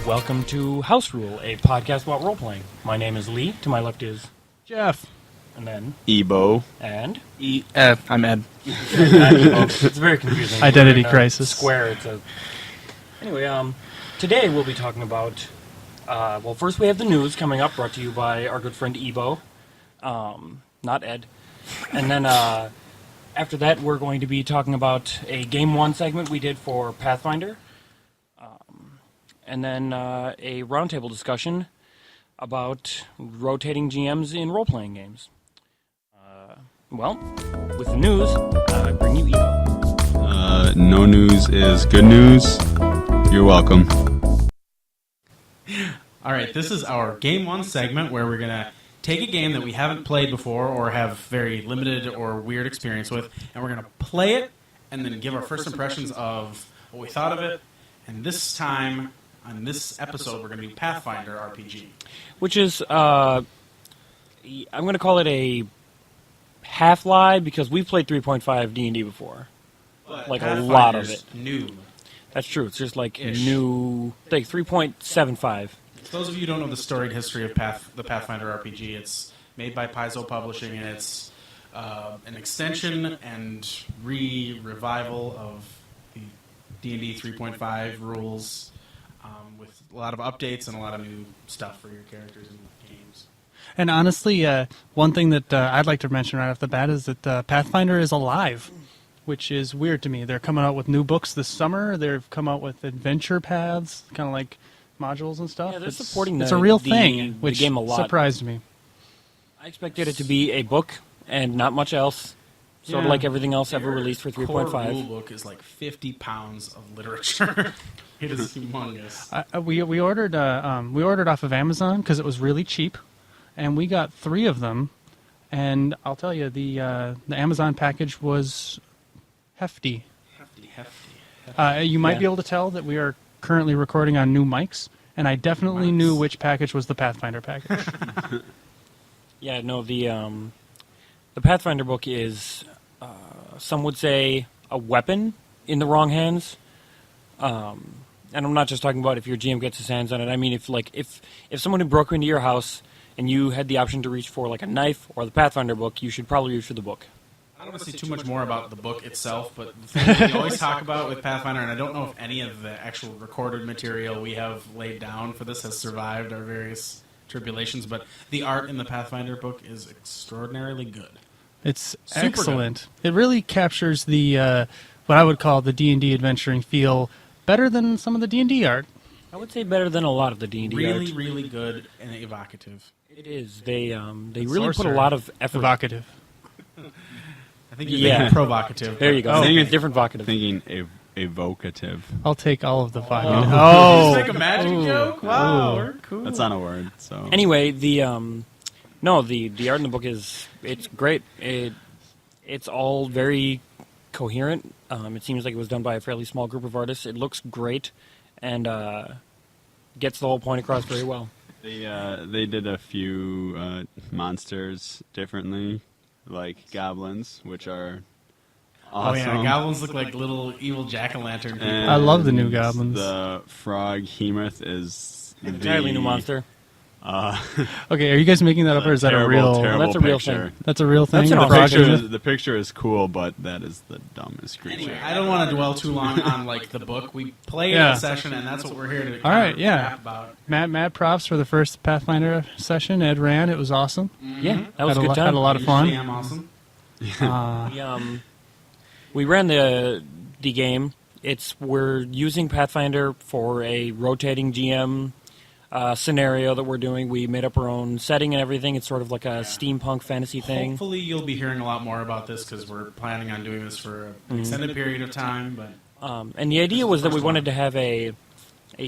Welcome to House Rule, a podcast about role-playing. My name is Lee. To my left is Jeff. And then Ebo. And I'm Ed. it's very confusing. Identity crisis. Square. Anyway. Today we'll be talking about. First we have the news coming up, brought to you by our good friend Ebo, not Ed, and then after that we're going to be talking about a Game1 segment we did for Pathfinder, and then a roundtable discussion about rotating GMs in role-playing games. With the news, I bring you Ebo. No news is good news. You're welcome. All right, this is our Game 1 segment where we're going to take a game that we haven't played before or have very limited or weird experience with, and we're going to play it and then give our first impressions of what we thought of it. And this time, on this episode, we're going to do Pathfinder RPG. Which is, I'm going to call it a half-lie because we've played 3.5 D&D before. But like a lot of it. New. That's true. It's just like new, like 3.75. For those of you who don't know the storied history of the Pathfinder RPG, it's made by Paizo Publishing, and it's an extension and revival of the D&D 3.5 rules with a lot of updates and a lot of new stuff for your characters and games. And honestly, one thing that I'd like to mention right off the bat is that Pathfinder is alive, which is weird to me. They're coming out with new books this summer. They've come out with adventure paths, kind of like modules and stuff. Yeah, they're supporting it's a real thing, the which game a lot. surprised me. I expected it to be a book and not much else, sort of like everything else ever released for 3.5. The rule book is like 50 pounds of literature. It is humongous. We ordered off of Amazon because it was really cheap, and we got 3 of them. And I'll tell you, the Amazon package was hefty. You might be able to tell that we are currently recording on new mics, and I definitely knew which package was the Pathfinder package. Yeah, no, the Pathfinder book is, some would say, a weapon in the wrong hands. And I'm not just talking about if your GM gets his hands on it. I mean, if someone who broke into your house and you had the option to reach for like a knife or the Pathfinder book, you should probably reach for the book. I don't want to say too much more about the book itself, but the thing that we always talk about with Pathfinder, and I don't know if any of the actual recorded material we have laid down for this has survived our various tribulations, but the art in the Pathfinder book is extraordinarily good. It's Super excellent. Good. It really captures the what I would call the D&D adventuring feel better than some of the D&D art. I would say better than a lot of the D&D art. Really, really good and evocative. It is. They really put a lot of effort. Evocative. I think you're thinking provocative. There you go. Different vocative. Thinking evocative. I'll take all of the vocative. Did you just make a magic joke? Wow, we're cool. That's not a word. So anyway, the art in the book it's great. It's all very coherent. It seems like it was done by a fairly small group of artists. It looks great, and gets the whole point across very well. They did a few monsters differently, like goblins, which are awesome. Oh yeah, goblins look like little evil jack-o'-lantern people. And I love the new goblins. The frog Hemoth is Entirely new monster. Okay, are you guys making that up, or is that a real? That's a real thing. That's a real thing. That's The picture is cool, but that is the dumbest creature. Anyway, I don't want to dwell too long on like the book. We played a session, and that's what we're here to. All right, rap about. Mad props for the first Pathfinder session. Ed ran. It was awesome. Yeah, that was a good time. Had a lot of fun. I'm awesome. We ran the game. We're using Pathfinder for a rotating GM scenario that we're doing. We made up our own setting and everything. It's sort of like a steampunk fantasy thing. Hopefully you'll be hearing a lot more about this because we're planning on doing this for an extended period of time. But and the idea was that we wanted to have a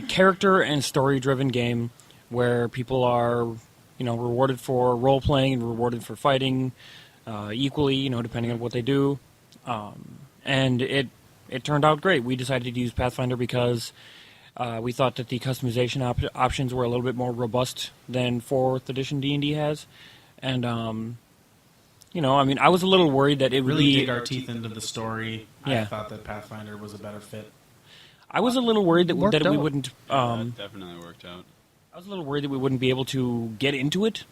character and story-driven game where people are, rewarded for role-playing and rewarded for fighting equally, depending on what they do. And it turned out great. We decided to use Pathfinder because we thought that the customization options were a little bit more robust than 4th edition D&D has. And You know, I mean, I was a little worried that it would really be... dig our teeth into the story. Yeah. I thought that Pathfinder was a better fit. I was a little worried that Worked we out. wouldn't. That definitely worked out. I was a little worried that we wouldn't be able to get into it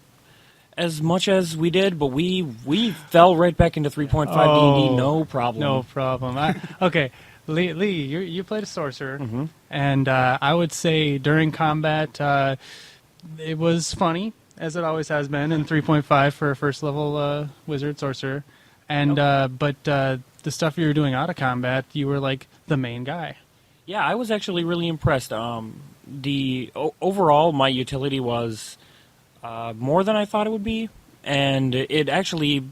as much as we did, but we fell right back into 3.5 D&D, no problem. No problem. Okay, Lee, you played a sorcerer, Mhm. and I would say during combat, it was funny, as it always has been in 3.5 for a first level wizard sorcerer, and but the stuff you were doing out of combat, you were like the main guy. Yeah, I was actually really impressed. Overall, my utility was more than I thought it would be, and it actually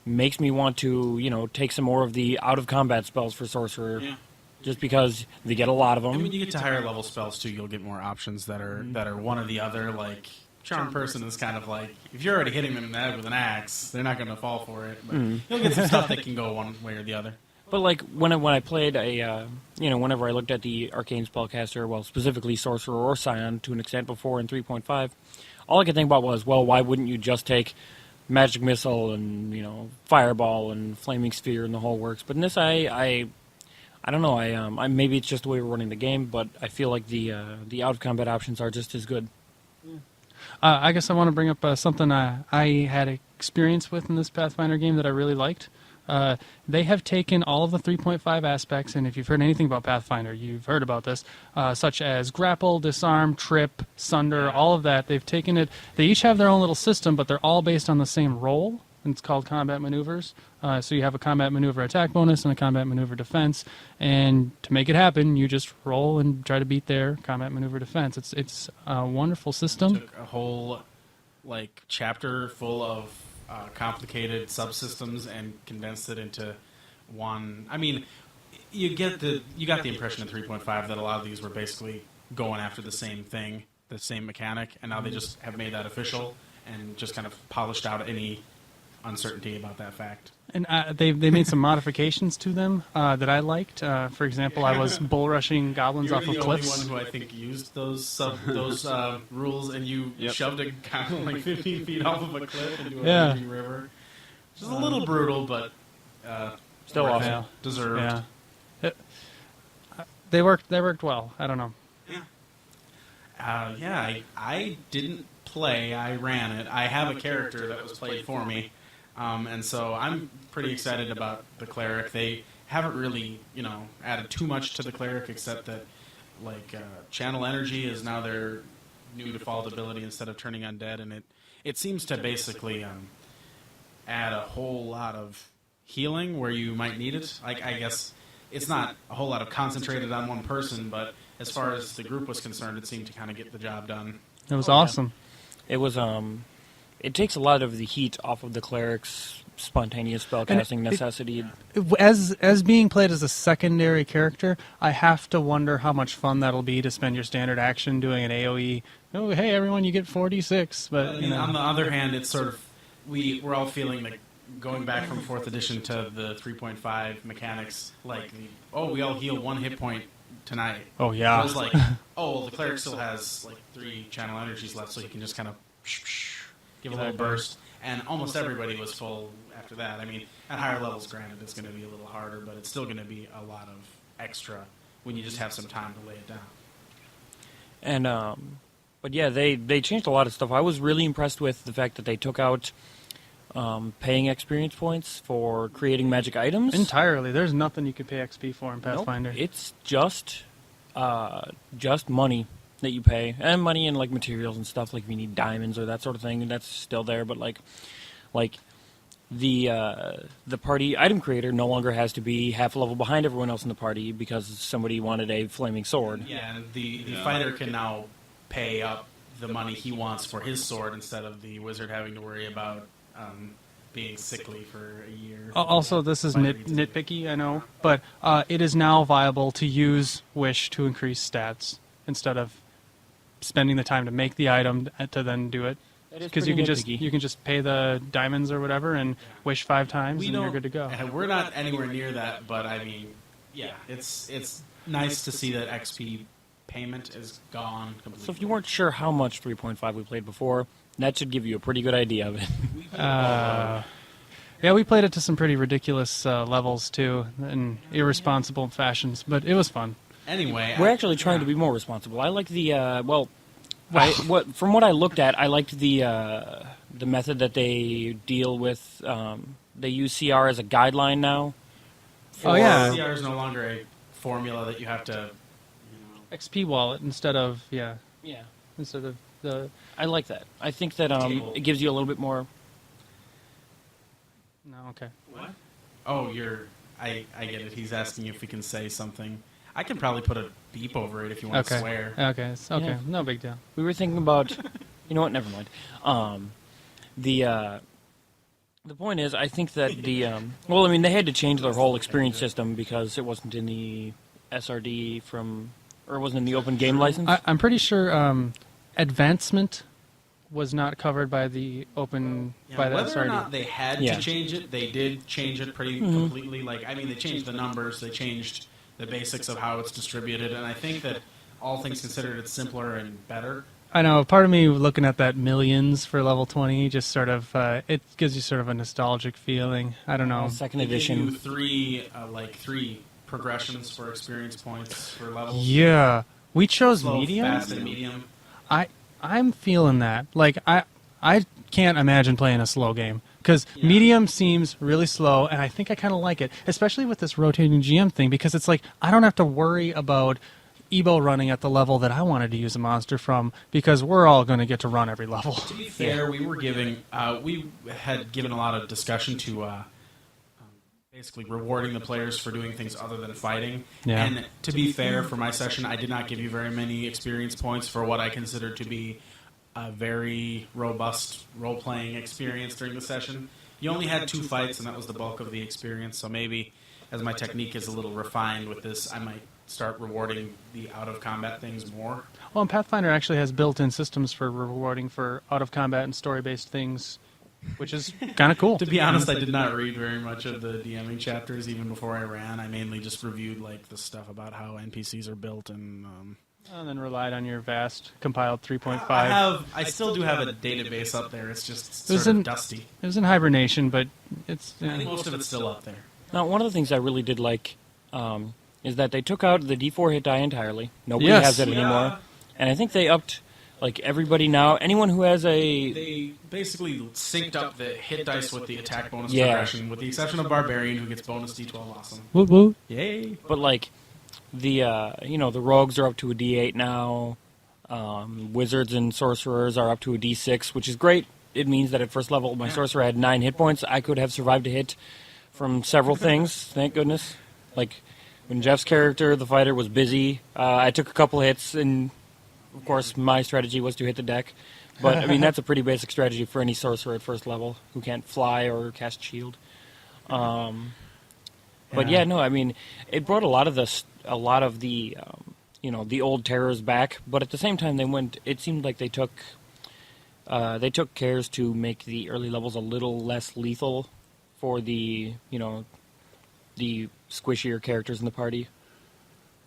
makes me want to, take some more of the out-of-combat spells for Sorcerer, Yeah. just because they get a lot of them. And when you get to higher level spells too, you'll get more options that are one or the other. Like Charm Person is kind of like, if you're already hitting them in the head with an axe, they're not going to fall for it. But you'll get some stuff that can go one way or the other. But like when I played whenever I looked at the Arcane Spellcaster, well, specifically Sorcerer or Scion to an extent before in 3.5, all I could think about was, well, why wouldn't you just take Magic Missile and Fireball and Flaming Sphere and the whole works? But in this, I don't know. I maybe it's just the way we're running the game, but I feel like the out of combat options are just as good. I guess I want to bring up something I had experience with in this Pathfinder game that I really liked. They have taken all of the 3.5 aspects, and if you've heard anything about Pathfinder, you've heard about this, such as grapple, disarm, trip, sunder, all of that. They've taken it. They each have their own little system, but they're all based on the same role, and it's called combat maneuvers. So you have a combat maneuver attack bonus and a combat maneuver defense, and to make it happen, you just roll and try to beat their combat maneuver defense. It's a wonderful system. Took a whole chapter full of complicated subsystems and condensed it into one. I mean, you got the impression in 3.5 that a lot of these were basically going after the same thing, the same mechanic, and now they just have made that official and just kind of polished out any uncertainty about that fact. And they made some modifications to them that I liked. For example, I was bull rushing goblins off of cliffs. You're the only one who I think used those rules, and you shoved a goblin like 15 feet off of a cliff into a raging river. Which is a little brutal, but Still worth awesome. it. Deserved. Yeah. They worked well. I don't know. I didn't play. I ran it. I have a character that was played for me, and so I'm pretty excited about the cleric. They haven't really, added too much to the cleric, except that, channel energy is now their new default ability instead of turning undead, and it seems to basically add a whole lot of healing where you might need it. I guess it's not a whole lot of concentrated on one person, but as far as the group was concerned, it seemed to kind of get the job done. It was awesome. It was it takes a lot of the heat off of the cleric's spontaneous spellcasting necessity. As being played as a secondary character, I have to wonder how much fun that'll be to spend your standard action doing an AoE. Oh, hey everyone, you get 46. But on the other hand, it's sort of we're all feeling like going back from 4th edition to the 3.5 mechanics. We all heal 1 hit point tonight. Oh yeah. It was like, the cleric still has 3 channel energies left, so he can just kind of give a little burst. And almost everybody was full after that. I mean, at higher levels, granted, it's going to be a little harder, but it's still going to be a lot of extra when you just have some time to lay it down. And but yeah, they changed a lot of stuff. I was really impressed with the fact that they took out paying experience points for creating magic items. Entirely. There's nothing you could pay XP for in Pathfinder. Nope. It's just money that you pay, and money and materials and stuff. Like if you need diamonds or that sort of thing, that's still there. But the party item creator no longer has to be half a level behind everyone else in the party because somebody wanted a flaming sword. Yeah, and the fighter can now pay up the money he wants for his sword instead of the wizard having to worry about being sickly for a year. Also, this is nitpicky, I know, but it is now viable to use Wish to increase stats instead of spending the time to make the item to then do it. Because you can just pay the diamonds or whatever and wish 5 times and you're good to go. We're not anywhere near that, but I mean, yeah, it's nice to see that XP payment is gone completely. So if you weren't sure how much 3.5 we played before, that should give you a pretty good idea of it. Yeah, we played it to some pretty ridiculous levels too, in irresponsible fashions, but it was fun. Anyway, We're actually trying to be more responsible. I like the from what I looked at, I liked the method that they deal with. They use CR as a guideline now. Oh, yeah. CR is no longer a formula that you have to. XP wallet instead of Yeah, instead of the. I like that. I think that it gives you a little bit more. No, okay. What? Oh, I get it. He's asking if we can say something. I can probably put a beep over it if you want to swear. Okay, okay, Yeah. no big deal. We were thinking about, you know what? Never mind. The point is, I think that they had to change their whole experience system because it wasn't in the SRD or it wasn't in the open game license. I'm pretty sure advancement was not covered by the open by the Whether SRD. or not they had to change it, they did change it pretty completely. Like, I mean, they changed the numbers, they changed the basics of how it's distributed, and I think that all things considered, it's simpler and better. I know. Part of me looking at that millions for level 20 just sort of it gives you sort of a nostalgic feeling. I don't know. Second They give you edition. three progressions for experience points for levels. Yeah, we chose Slow, medium. fast, and medium. I'm feeling that. Like I can't imagine playing a slow game because medium seems really slow, and I think I kind of like it, especially with this rotating GM thing because it's like I don't have to worry about Ebo running at the level that I wanted to use a monster from because we're all going to get to run every level. To be fair, we had given a lot of discussion to basically rewarding the players for doing things other than fighting. Yeah. And to be fair, for my session, I did not give you very many experience points for what I consider to be a very robust role-playing experience during the session. You only had 2 fights, and that was the bulk of the experience, so maybe as my technique is a little refined with this, I might start rewarding the out-of-combat things more. Well, and Pathfinder actually has built-in systems for rewarding for out-of-combat and story-based things, which is kind of cool. To be honest, I did not read very much of the DMing chapters even before I ran. I mainly just reviewed like the stuff about how NPCs are built and... And then relied on your vast compiled 3.5. I still do have a database up there. It's just It was sort of in- dusty. It was in hibernation, but it's... I think most of it's still up there. Now, one of the things I really did like is that they took out the D4 hit die entirely. Nobody Yes. has it anymore. And I think they upped, like, everybody now. Anyone who has a... They basically synced up the hit dice with the attack bonus Yeah. progression, with the exception of Barbarian, who gets bonus D12 awesome. Woo woo. Yay! But, like, the rogues are up to a D8 now. Wizards and sorcerers are up to a D6, which is great. It means that at first level, my sorcerer had 9 hit points. I could have survived a hit from several things, thank goodness. Like, when Jeff's character, the fighter, was busy, I took a couple hits, and, of course, my strategy was to hit the deck. But, I mean, that's a pretty basic strategy for any sorcerer at first level who can't fly or cast shield. But, yeah, no, I mean, it brought a lot of the the old terrors back, but at the same time, it seemed like they took cares to make the early levels a little less lethal for the squishier characters in the party.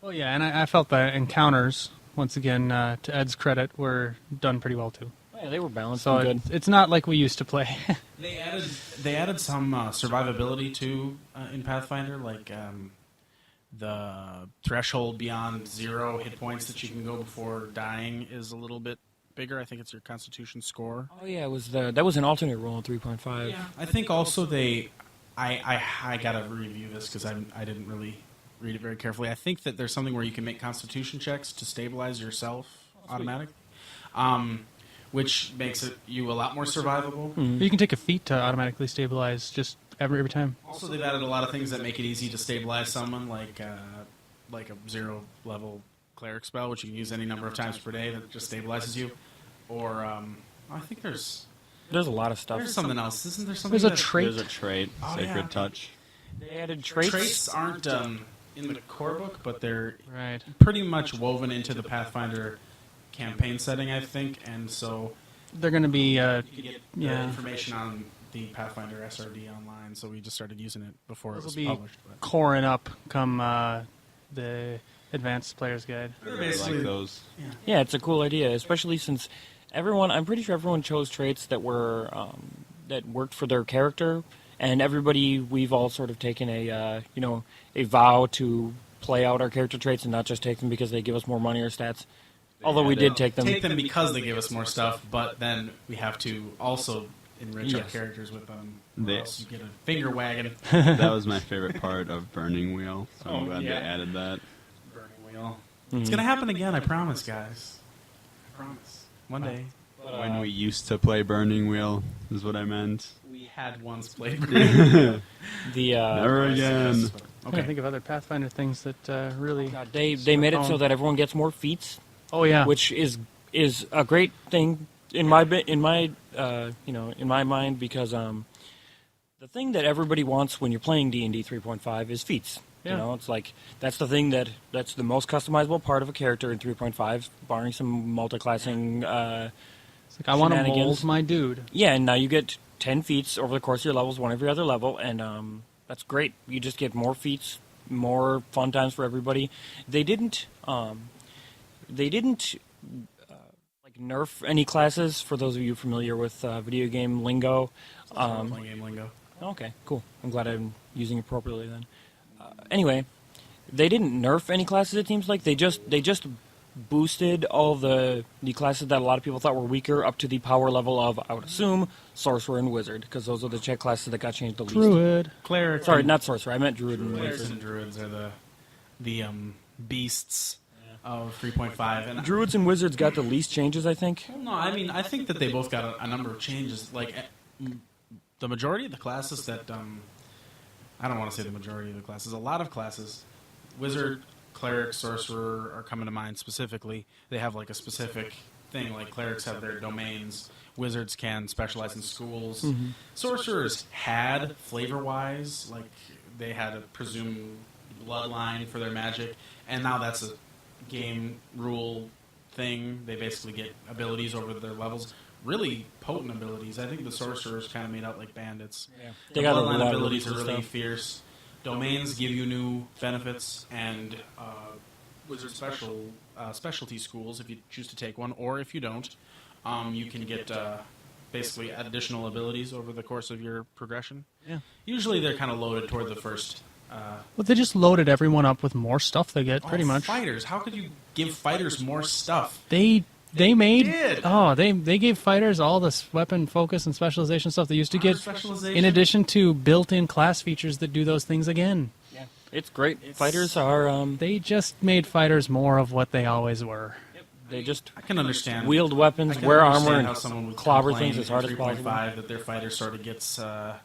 Well, yeah, and I felt that encounters, once again, to Ed's credit, were done pretty well, too. Yeah, they were balanced So and good. it's not like we used to play. They added some survivability too in Pathfinder, like the threshold beyond 0 hit points that you can go before dying is a little bit bigger. I think it's your Constitution score. Oh yeah, that was an alternate roll in 3.5. Yeah, I think also I gotta review this because I didn't really read it very carefully. I think that there's something where you can make Constitution checks to stabilize yourself automatically. Which makes you a lot more survivable. You can take a feat to automatically stabilize just every time. Also, they've added a lot of things that make it easy to stabilize someone, like a 0-level cleric spell, which you can use any number of times per day that just stabilizes you. Or I think there's There's a lot of stuff. something else. Isn't there something? There's a trait. There's a trait, Oh, Sacred yeah. Touch. They added traits. Traits aren't in the core book, but they're Right. pretty much woven into the Pathfinder campaign setting, I think, and so They're going to be... you can get the Yeah. information on the Pathfinder SRD online, so we just started using it before it Those was will be published. But coring up come the Advanced Player's Guide. I really basically- like those. Yeah, it's a cool idea, especially since I'm pretty sure everyone chose traits that were that worked for their character, and we've all sort of taken a vow to play out our character traits and not just take them because they give us more money or stats. Although we did take them. Take them because they give us more stuff, but then we have to also enrich our Yes. characters with them. They- Or else you get a finger wagging. That was my favorite part of Burning Wheel, so I'm Oh, glad yeah. they added that. Burning wheel. It's gonna happen again. I promise, guys. I promise. One day. When we used to play Burning Wheel, is what I meant. We had once played Burning The Never again. I can think of other Pathfinder things that really. God, they made it so that everyone gets more feats, Oh yeah. which is a great thing in my mind because the thing that everybody wants when you're playing D&D 3.5 is feats. Yeah. You know, it's like that's the thing that's the most customizable part of a character in 3.5, barring some multi-classing. It's like I want to shenanigans. mold my dude. Yeah, and now you get 10 feats over the course of your levels, one every other level, and that's great. You just get more feats, more fun times for everybody. They didn't like nerf any classes. For those of you familiar with video game lingo, playing game lingo. okay, cool. I'm glad I'm using it appropriately then. Anyway, they didn't nerf any classes. It seems like they just boosted all the classes that a lot of people thought were weaker up to the power level of, I would assume, sorcerer and wizard, because those are the check classes that got changed the least. Druid. Clerics. Sorry, not sorcerer. I meant druid and Clerics wizard. and druids are the beasts of 3.5. And Druids and wizards got the least changes, I think. no, I mean I think that they both got a number of changes. Like the majority of the classes that I don't want to say the majority of the classes. A lot of classes, wizard, cleric, sorcerer are coming to mind specifically. They have like a specific thing. Like clerics have their domains. Wizards can specialize in schools. Sorcerers had flavor-wise, like they had a presumed bloodline for their magic, and now that's a game rule thing. They basically get abilities over their levels. Really potent abilities. I think the sorcerers kind of made out like bandits. They The got a bloodline lot of abilities are cool really stuff. fierce. Domains give you new benefits, and wizard specialty schools, if you choose to take one, or if you don't, you can get basically additional abilities over the course of your progression. Yeah. Usually they're kind of loaded toward the first. Well, they just loaded everyone up with more stuff they get, pretty much. Fighters. How could you give fighters more stuff? They made did. they gave fighters all this weapon focus and specialization stuff they used to get, Specialization? in addition to built-in class features that do those things again. Yeah, it's great. Fighters are They just made fighters more of what they always were. they just I can understand. wield I weapons, can wear understand armor, how and someone would clobber complain things as in hard as 3.5 possible. that their fighter sort of gets, I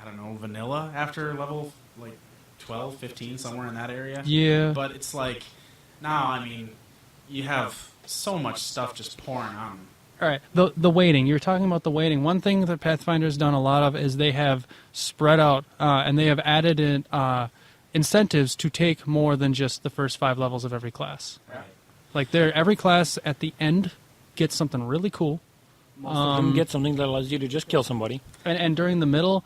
don't know, vanilla after level like 12, 15, somewhere in that area. Yeah. But it's like, now, I mean, you have so much stuff just pouring on them. All right, the weighting. You're talking about the weighting. One thing that Pathfinder's done a lot of is they have spread out and they have added in incentives to take more than just the first 5 levels of every class. Right. Like every class at the end gets something really cool, Most of them get something that allows you to just kill somebody. and during the middle,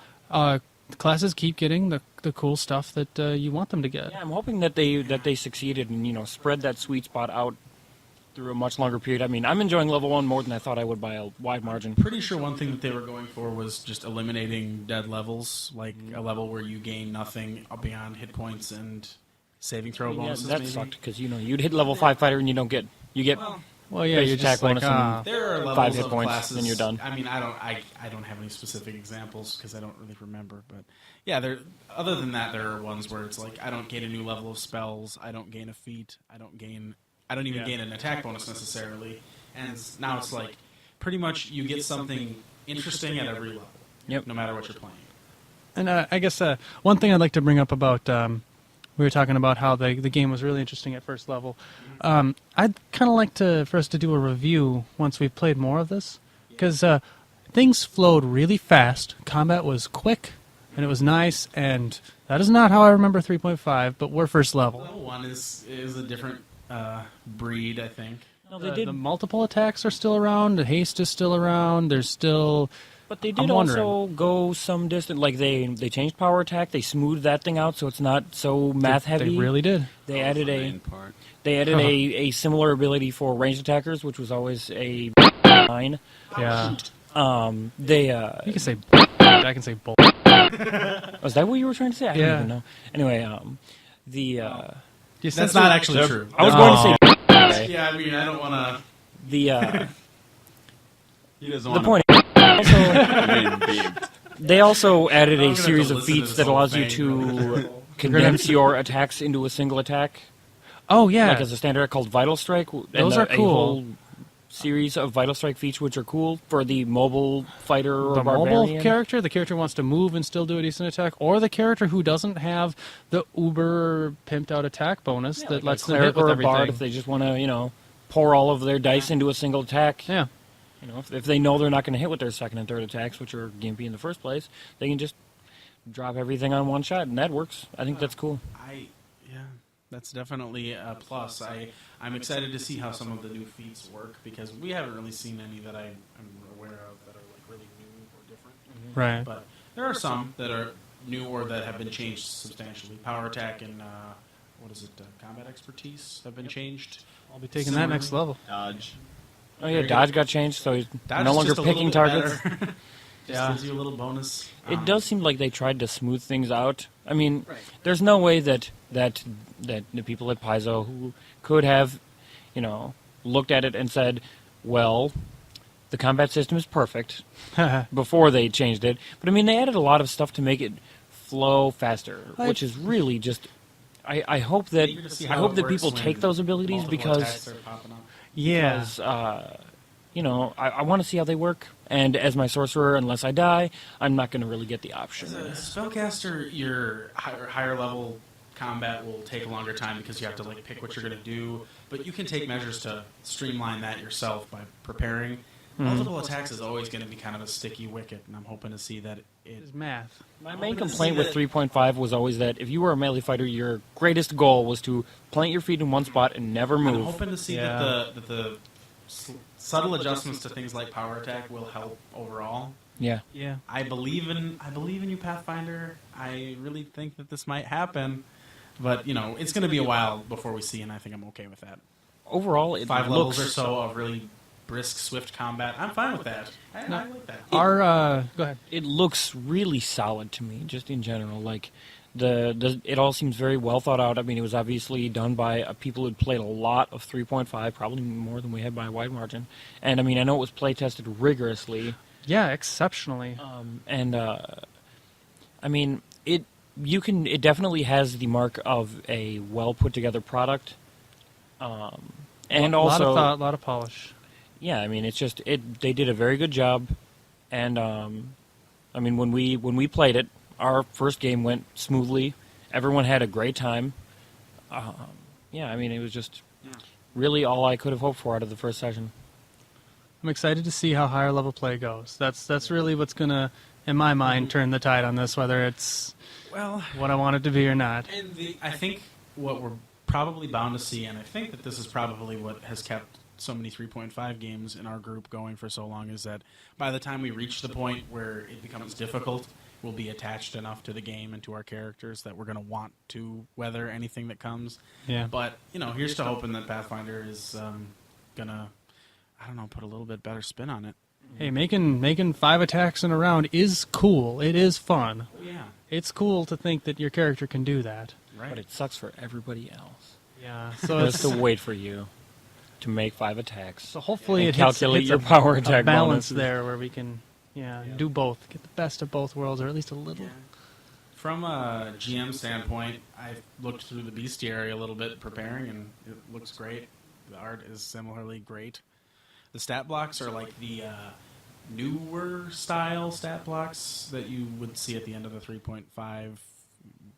classes keep getting the cool stuff that you want them to get. Yeah, I'm hoping that they succeeded and spread that sweet spot out through a much longer period. I mean, I'm enjoying level 1 more than I thought I would by a wide margin. Pretty sure one thing that they were going for was just eliminating dead levels, like a level where you gain nothing beyond hit points and saving throw Yeah, bonuses. that maybe. sucked because you'd hit level 5 fighter and you get Well, yeah, base you're attack just like, bonus and There are levels 5 hit of points, classes, and you're done. I mean, I don't have any specific examples because I don't really remember. But yeah, other than that, there are ones where it's like I don't gain a new level of spells, I don't gain a feat, I don't even gain an attack bonus necessarily. And now it's like pretty much you get something interesting at every level, Yep. no matter what you're playing. And I guess one thing I'd like to bring up about we were talking about how the game was really interesting at first level. I'd kind of like for us to do a review once we've played more of this, because things flowed really fast. Combat was quick, and it was nice. And that is not how I remember 3.5. But we're first level. Level 1 is a different breed, I think. No, they did, The multiple attacks are still around. The haste is still around. There's still. but they I'm did wondering. also go some distance. Like they changed power attack. They smoothed that thing out so it's not so math heavy. They really did. They added The a main part. a similar ability for ranged attackers, which was always a 9. Yeah. They You can say. I can say bull. was that what you were trying to say? I Yeah. don't even know. Anyway, the You That's censor- not actually true. I was going to say Yeah, I mean, I don't want to. the He doesn't the want point. Also, to. they also added I'm a gonna series have of to listen to feats this that whole allows you thing. to condense your attacks into a single attack, Oh yeah, like as a standard called Vital Strike. Those are A cool. whole series of Vital Strike feats which are cool for the mobile fighter or the barbarian. mobile character, the character wants to move and still do a decent attack, or the character who doesn't have the uber pimped out attack bonus that Like lets a them cleric hit with or a everything. bard if they just want to, pour all of their dice into a single attack. Yeah, If they know they're not going to hit with their second and third attacks, which are gimpy in the first place, they can just drop everything on one shot, and that works. I think that's cool. Yeah, that's definitely a plus. I'm excited to see how some of the new feats work because we haven't really seen any that I'm aware of that are like really new or different. right. But there are some that are new or that have been changed substantially. Power attack and combat expertise have been changed. I'll be taking that next level. Dodge. Oh yeah, dodge got changed, so he's Dodge no is longer just a little picking bit targets. better. Just gives you a little bonus. It does seem like they tried to smooth things out. I mean, there's no way that the people at Paizo who could have, looked at it and said, well, the combat system is perfect before they changed it. But I mean, they added a lot of stuff to make it flow faster, which is really just. I hope that Eager to see I how hope it that works people when take those abilities multiple attacks because are popping up. Yeah, because, I want to see how they work. And as my sorcerer, unless I die, I'm not going to really get the option. As a spellcaster, your higher level combat will take a longer time because you have to pick what you're going to do. But you can take measures to streamline that yourself by preparing. Multiple attacks is always going to be kind of a sticky wicket, and I'm hoping to see that it's math. My main complaint with 3.5 was always that if you were a melee fighter, your greatest goal was to plant your feet in one spot and never I'm move. hoping to see that the subtle adjustments to things like power attack will help overall. Yeah. Yeah, I believe in you, Pathfinder. I really think that this might happen, but it's going to be a while before we see, and I think I'm okay with that. Overall, it 5 looks levels or so of really brisk, swift combat. I'm fine with that. I like that. our go ahead. it looks really solid to me, just in general. Like it all seems very well thought out. I mean, it was obviously done by people who'd played a lot of 3.5, probably more than we had by a wide margin. And I mean, I know it was play tested rigorously. Yeah, exceptionally. I mean, it definitely has the mark of a well put together product. And a lot also, of thought, a lot of polish. yeah, I mean, they did a very good job. And I mean, when we played it, our first game went smoothly. Everyone had a great time. Yeah, I mean, it was just really all I could have hoped for out of the first session. I'm excited to see how higher level play goes. That's really what's gonna, in my mind, turn the tide on this, whether it's what I want it to be or not. And I think what we're probably bound to see, and I think that this is probably what has kept so many 3.5 games in our group going for so long, is that by the time we reach the point where it becomes difficult, we'll be attached enough to the game and to our characters that we're going to want to weather anything that comes. Yeah. But, here's to hoping that Pathfinder is going to, put a little bit better spin on it. Hey, making 5 attacks in a round is cool. It is fun. Yeah. It's cool to think that your character can do that. Right. But it sucks for everybody else. Yeah. So Just it's to wait for you to make 5 attacks. so hopefully and it calculate hits your power attack a balance bonuses. there where we can do both, get the best of both worlds, or at least a little. From a GM standpoint, I looked through the bestiary a little bit preparing, and it looks great. The art is similarly great. The stat blocks are like the newer style stat blocks that you would see at the end of the 3.5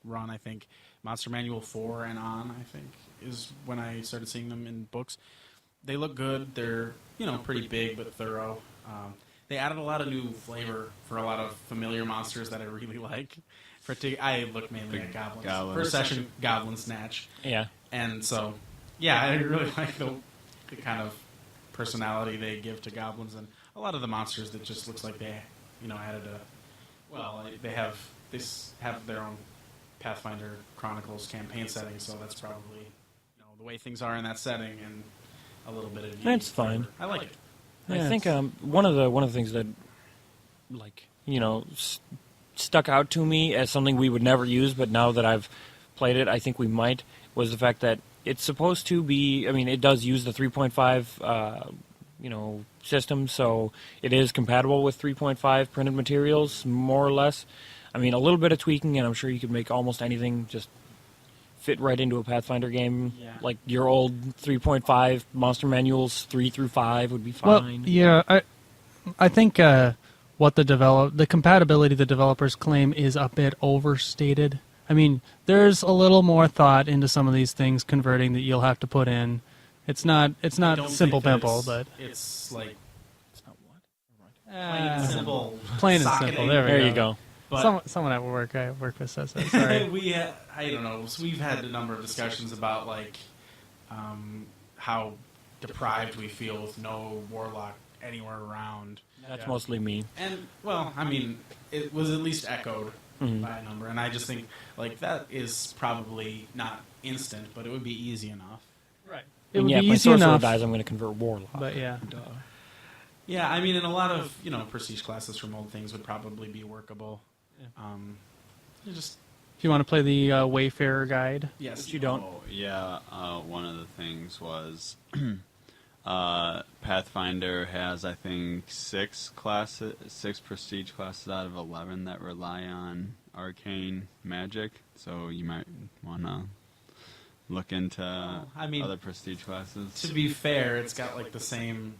run, I think. Monster Manual 4 and on, I think, is when I started seeing them in books. They look good. They're, pretty big but thorough. They added a lot of new flavor for a lot of familiar monsters that I really like. I look mainly at goblins. First session, Goblin Snatch. Yeah. And so, yeah, I really like the kind of personality they give to goblins, and a lot of the monsters that just looks like they, added they have their own Pathfinder Chronicles campaign setting, so that's probably, the way things are in that setting, and a little bit of. That's fine. I like it. I think one of the things that, stuck out to me as something we would never use, but now that I've played it, I think we might, was the fact that it's supposed to be. I mean, it does use the 3.5, system, so it is compatible with 3.5 printed materials, more or less. I mean, a little bit of tweaking, and I'm sure you could make almost anything just fit right into a Pathfinder game. Yeah. Like your old 3.5 monster manuals, 3 through 5 would be fine. Well, yeah, I think what the compatibility the developers claim is a bit overstated. I mean, there's a little more thought into some of these things converting that you'll have to put in. It's not I don't simple think that pimple, it's, but it's like It's not what? plain and simple. plain and simple. There we There go. you go. But Someone at work I work with says that. Sorry. I don't know. So we've had a number of discussions about like how deprived we feel with no warlock anywhere around. That's mostly me. And well, I mean, it was at least echoed by a number, and I just think like that is probably not instant, but it would be easy enough. Right. It And would yeah, be if my easy sorcerer enough. dies, I'm going to convert warlock. But yeah. Duh. Yeah, I mean, and a lot of prestige classes from old things would probably be workable. You just If you want to play the Wayfarer guide, yes, But you don't. Oh, yeah, one of the things was Pathfinder has, I think, 6 prestige classes out of 11 that rely on arcane magic. So you might want to look into I mean, other prestige classes. To be fair, it's got like the same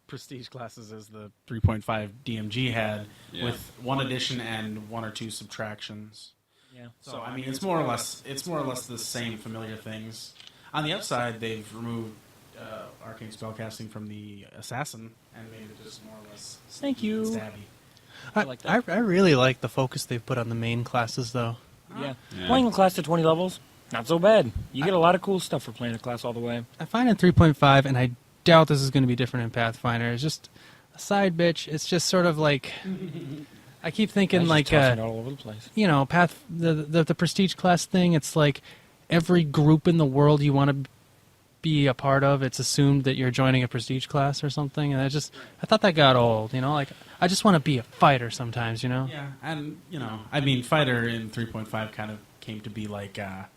prestige classes as the 3.5 DMG had, Yeah. with one addition and 1 or 2 subtractions. Yeah. So I mean, it's more or less the same familiar things. On the upside, they've removed arcane spellcasting from the assassin and made it just more or less Thank you. stabby. I like that. I really like the focus they've put on the main classes, though. Yeah. Yeah. Playing a class to 20 levels, not so bad. You get a lot of cool stuff for playing a class all the way. I find in 3.5, and I doubt this is going to be different in Pathfinder, it's just a side bitch. It's just sort of like... I keep thinking Guys like... just tossing it all over the place. the prestige class thing, it's like every group in the world you want to be a part of, it's assumed that you're joining a prestige class or something, and I thought that got old, like I just want to be a fighter sometimes, Yeah, and I mean, fighter in 3.5 kind of came to be like a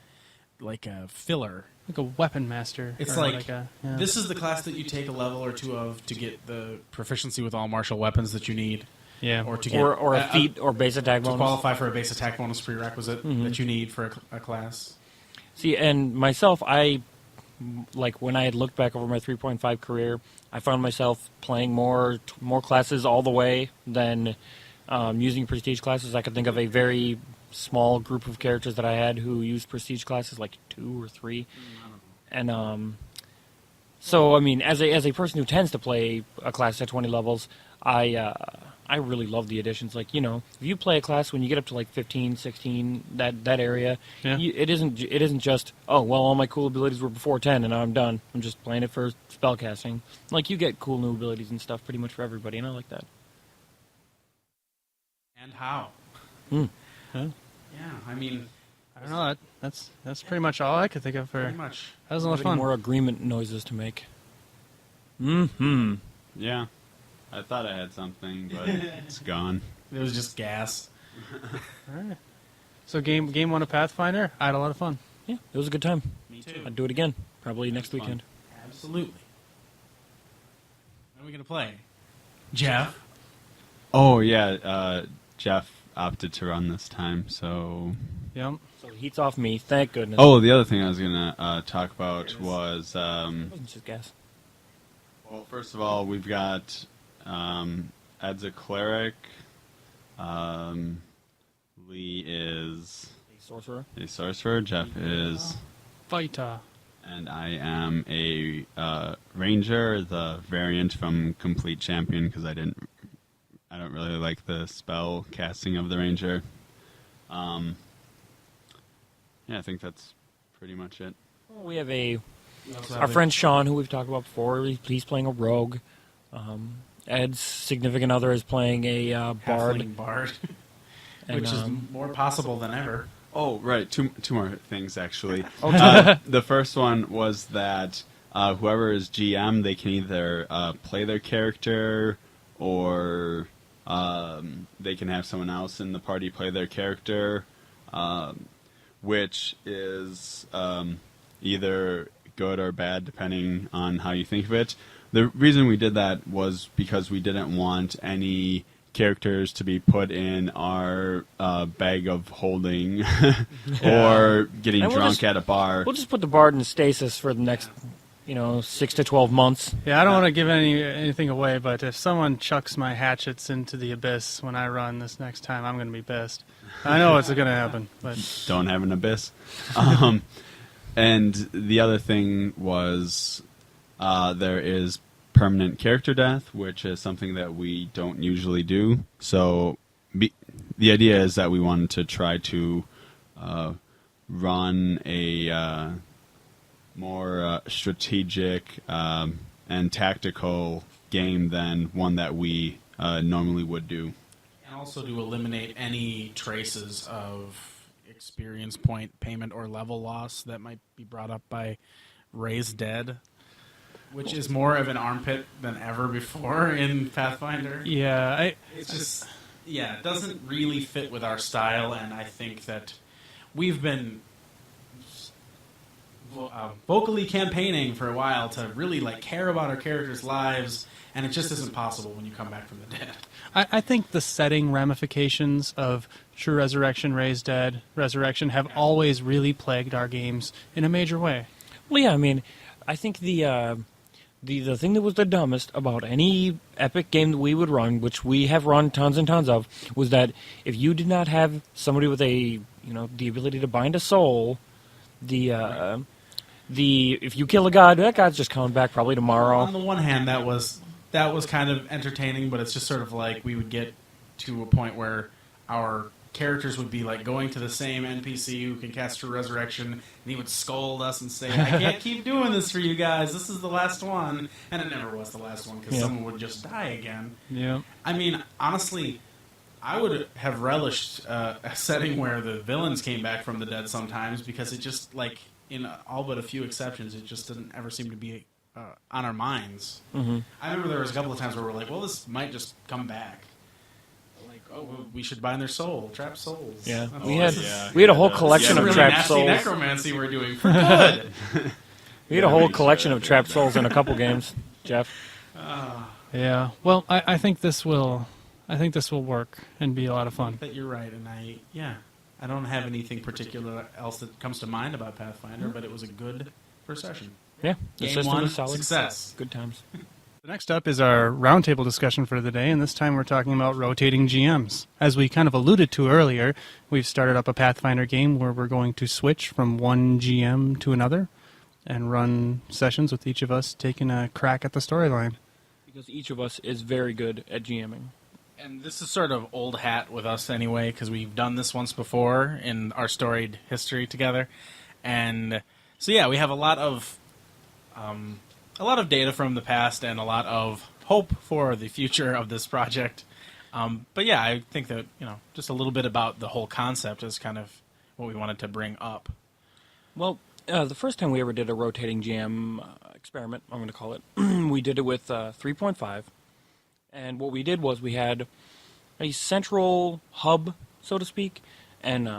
filler. like a weapon master. It's or like a, yeah. this is the class that you take a level or 2 of to get the proficiency with all martial weapons that you need, yeah. or to get Or a feat or base attack to bonus. qualify for a base attack bonus prerequisite that you need for a class. See, and myself, when I had looked back over my 3.5 career, I found myself playing more classes all the way than using prestige classes. I could think of a very small group of characters that I had who used prestige classes, like 2 or 3. And so, I mean, as a person who tends to play a class at 20 levels, I really love the additions. Like, if you play a class when you get up to like 15, 16, that area, Yeah. it isn't just, oh, well, all my cool abilities were before 10 and now I'm done. I'm just playing it for spellcasting. Like, you get cool new abilities and stuff pretty much for everybody, and I like that. And how? Huh? Yeah, I mean, I don't know. That's pretty much all I could think of for. pretty much. That was a lot of Getting fun. more agreement noises to make. Mm-hmm. Yeah, I thought I had something, but it's gone. It was just gas. All right. So game 1 of Pathfinder, I had a lot of fun. Yeah, it was a good time. Me too. I'd do it again, probably next fun. weekend. Absolutely. What are we gonna play? Jeff. Oh, yeah, Jeff opted to run this time, so... Yep. So the heat's off me, thank goodness. Oh, the other thing I was going to talk about was... It wasn't just gas. well, first of all, we've got Ed's a cleric. Lee is Sorcerer. a sorcerer. Jeff is... Fighter. And I am a ranger, the variant from Complete Champion, because I don't really like the spell casting of the ranger. Yeah, I think that's pretty much it. Well, we have our friend Sean, who we've talked about before. He's playing a rogue. Ed's significant other is playing a bard. Halfling bard. And, Which is more possible than ever. Oh, right. Two more things, actually. Oh, The first one was that whoever is GM, they can either play their character or they can have someone else in the party play their character. which is either good or bad depending on how you think of it. The reason we did that was because we didn't want any characters to be put in our bag of holding or getting And drunk at a bar. We'll just put the bard in stasis for the next, 6 to 12 months. Yeah, I don't want to give anything away, but if someone chucks my hatchets into the abyss when I run this next time, I'm going to be pissed. I know it's going to happen, but Don't have an abyss. And the other thing was there is permanent character death, which is something that we don't usually do. So the idea is that we wanted to try to run a more strategic and tactical game than one that we normally would do. And also to eliminate any traces of experience point payment or level loss that might be brought up by Raised Dead, which is more of an armpit than ever before in Pathfinder. yeah, It's just, it doesn't really fit with our style, and I think that we've been vocally campaigning for a while to really care about our characters' lives, and it just isn't possible when you come back from the dead. I think the setting ramifications of True Resurrection, Raised Dead, Resurrection have always really plagued our games in a major way. Well, yeah, I mean, I think the thing that was the dumbest about any epic game that we would run, which we have run tons and tons of, was that if you did not have somebody with the ability to bind a soul, if you kill a god, that god's just coming back probably tomorrow. On the one hand, that was kind of entertaining, but it's just sort of like we would get to a point where our characters would be going to the same NPC who can cast True Resurrection, and he would scold us and say, "I can't keep doing this for you guys. This is the last one," and it never was the last one because someone would just die again. Yeah. I mean, honestly, I would have relished a setting where the villains came back from the dead sometimes, because it just in all but a few exceptions, it just didn't ever seem to be on our minds. Mm-hmm. I remember there was a couple of times where we're like, well, this might just come back. Well, we should bind their soul, trap souls. Yeah, That's- we had a whole collection of really trapped nasty souls. necromancy we're doing for good. We had a whole collection of trapped souls in a couple games, Jeff. Yeah. Well, I think this will work and be a lot of fun. That you're right, and I don't have anything particular else that comes to mind about Pathfinder, but it was a good first session. Yeah, the Game system one, is solid. success. Good times. Next up is our roundtable discussion for the day, and this time we're talking about rotating GMs. As we kind of alluded to earlier, we've started up a Pathfinder game where we're going to switch from one GM to another and run sessions with each of us taking a crack at the storyline. Because each of us is very good at GMing. And this is sort of old hat with us anyway, because we've done this once before in our storied history together. And so, yeah, we have a lot of data from the past and a lot of hope for the future of this project. But yeah, I think that, just a little bit about the whole concept is kind of what we wanted to bring up. Well, the first time we ever did a rotating GM experiment, I'm going to call it, we did it with 3.5. And what we did was we had a central hub, so to speak, and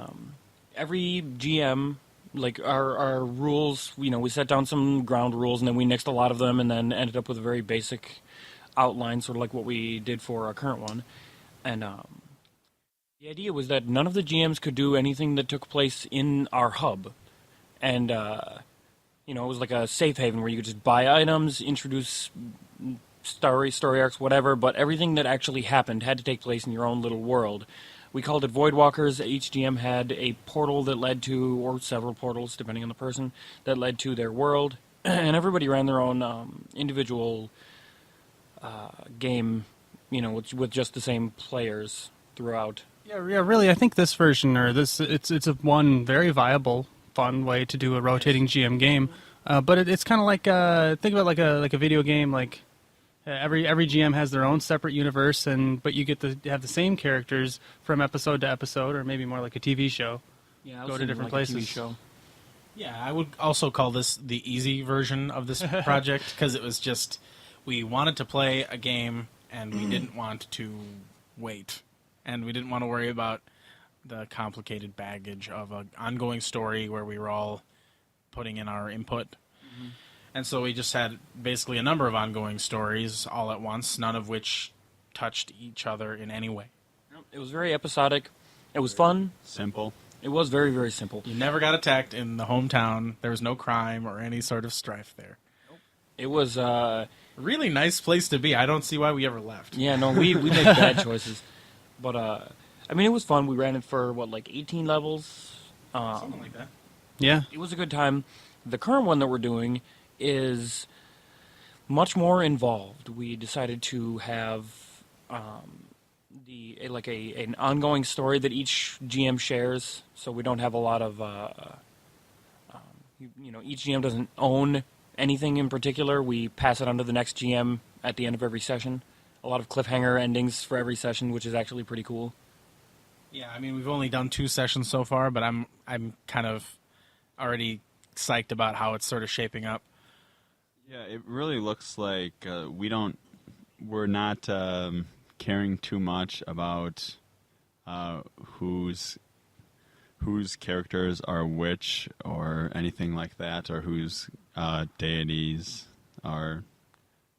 every GM, our rules, we set down some ground rules, and then we nixed a lot of them, and then ended up with a very basic outline, sort of like what we did for our current one. And the idea was that none of the GMs could do anything that took place in our hub. And, it was like a safe haven where you could just buy items, introduce story arcs, whatever, but everything that actually happened had to take place in your own little world. We called it Voidwalkers. Each GM had a portal that led to, or several portals, depending on the person, that led to their world. And everybody ran their own individual game, with just the same players throughout. Yeah, really, I think this version, it's a one very viable, fun way to do a rotating GM game. But it's kind of like, think about like a video game, every GM has their own separate universe, but you get to have the same characters from episode to episode, or maybe more like a TV show. Yeah, go to different places. A TV show. Yeah, I would also call this the easy version of this project, because it was just, we wanted to play a game, and we didn't want to wait. And we didn't want to worry about the complicated baggage of an ongoing story where we were all putting in our input. Mm-hmm. And so we just had basically a number of ongoing stories all at once, none of which touched each other in any way. It was very episodic. It was fun. Simple. It was very, very simple. You never got attacked in the hometown. There was no crime or any sort of strife there. It was Really nice place to be. I don't see why we ever left. yeah, no, we made bad choices. But I mean, it was fun. We ran it for like 18 levels. Something like that. Yeah. It was a good time. The current one that we're doing is much more involved. We decided to have an ongoing story that each GM shares, so we don't have a lot of each GM doesn't own anything in particular. We pass it on to the next GM at the end of every session. A lot of cliffhanger endings for every session, which is actually pretty cool. Yeah, I mean, we've only done 2 sessions so far, but I'm kind of already psyched about how it's sort of shaping up. Yeah, it really looks like we're not caring too much about whose characters are which or anything like that, or whose deities are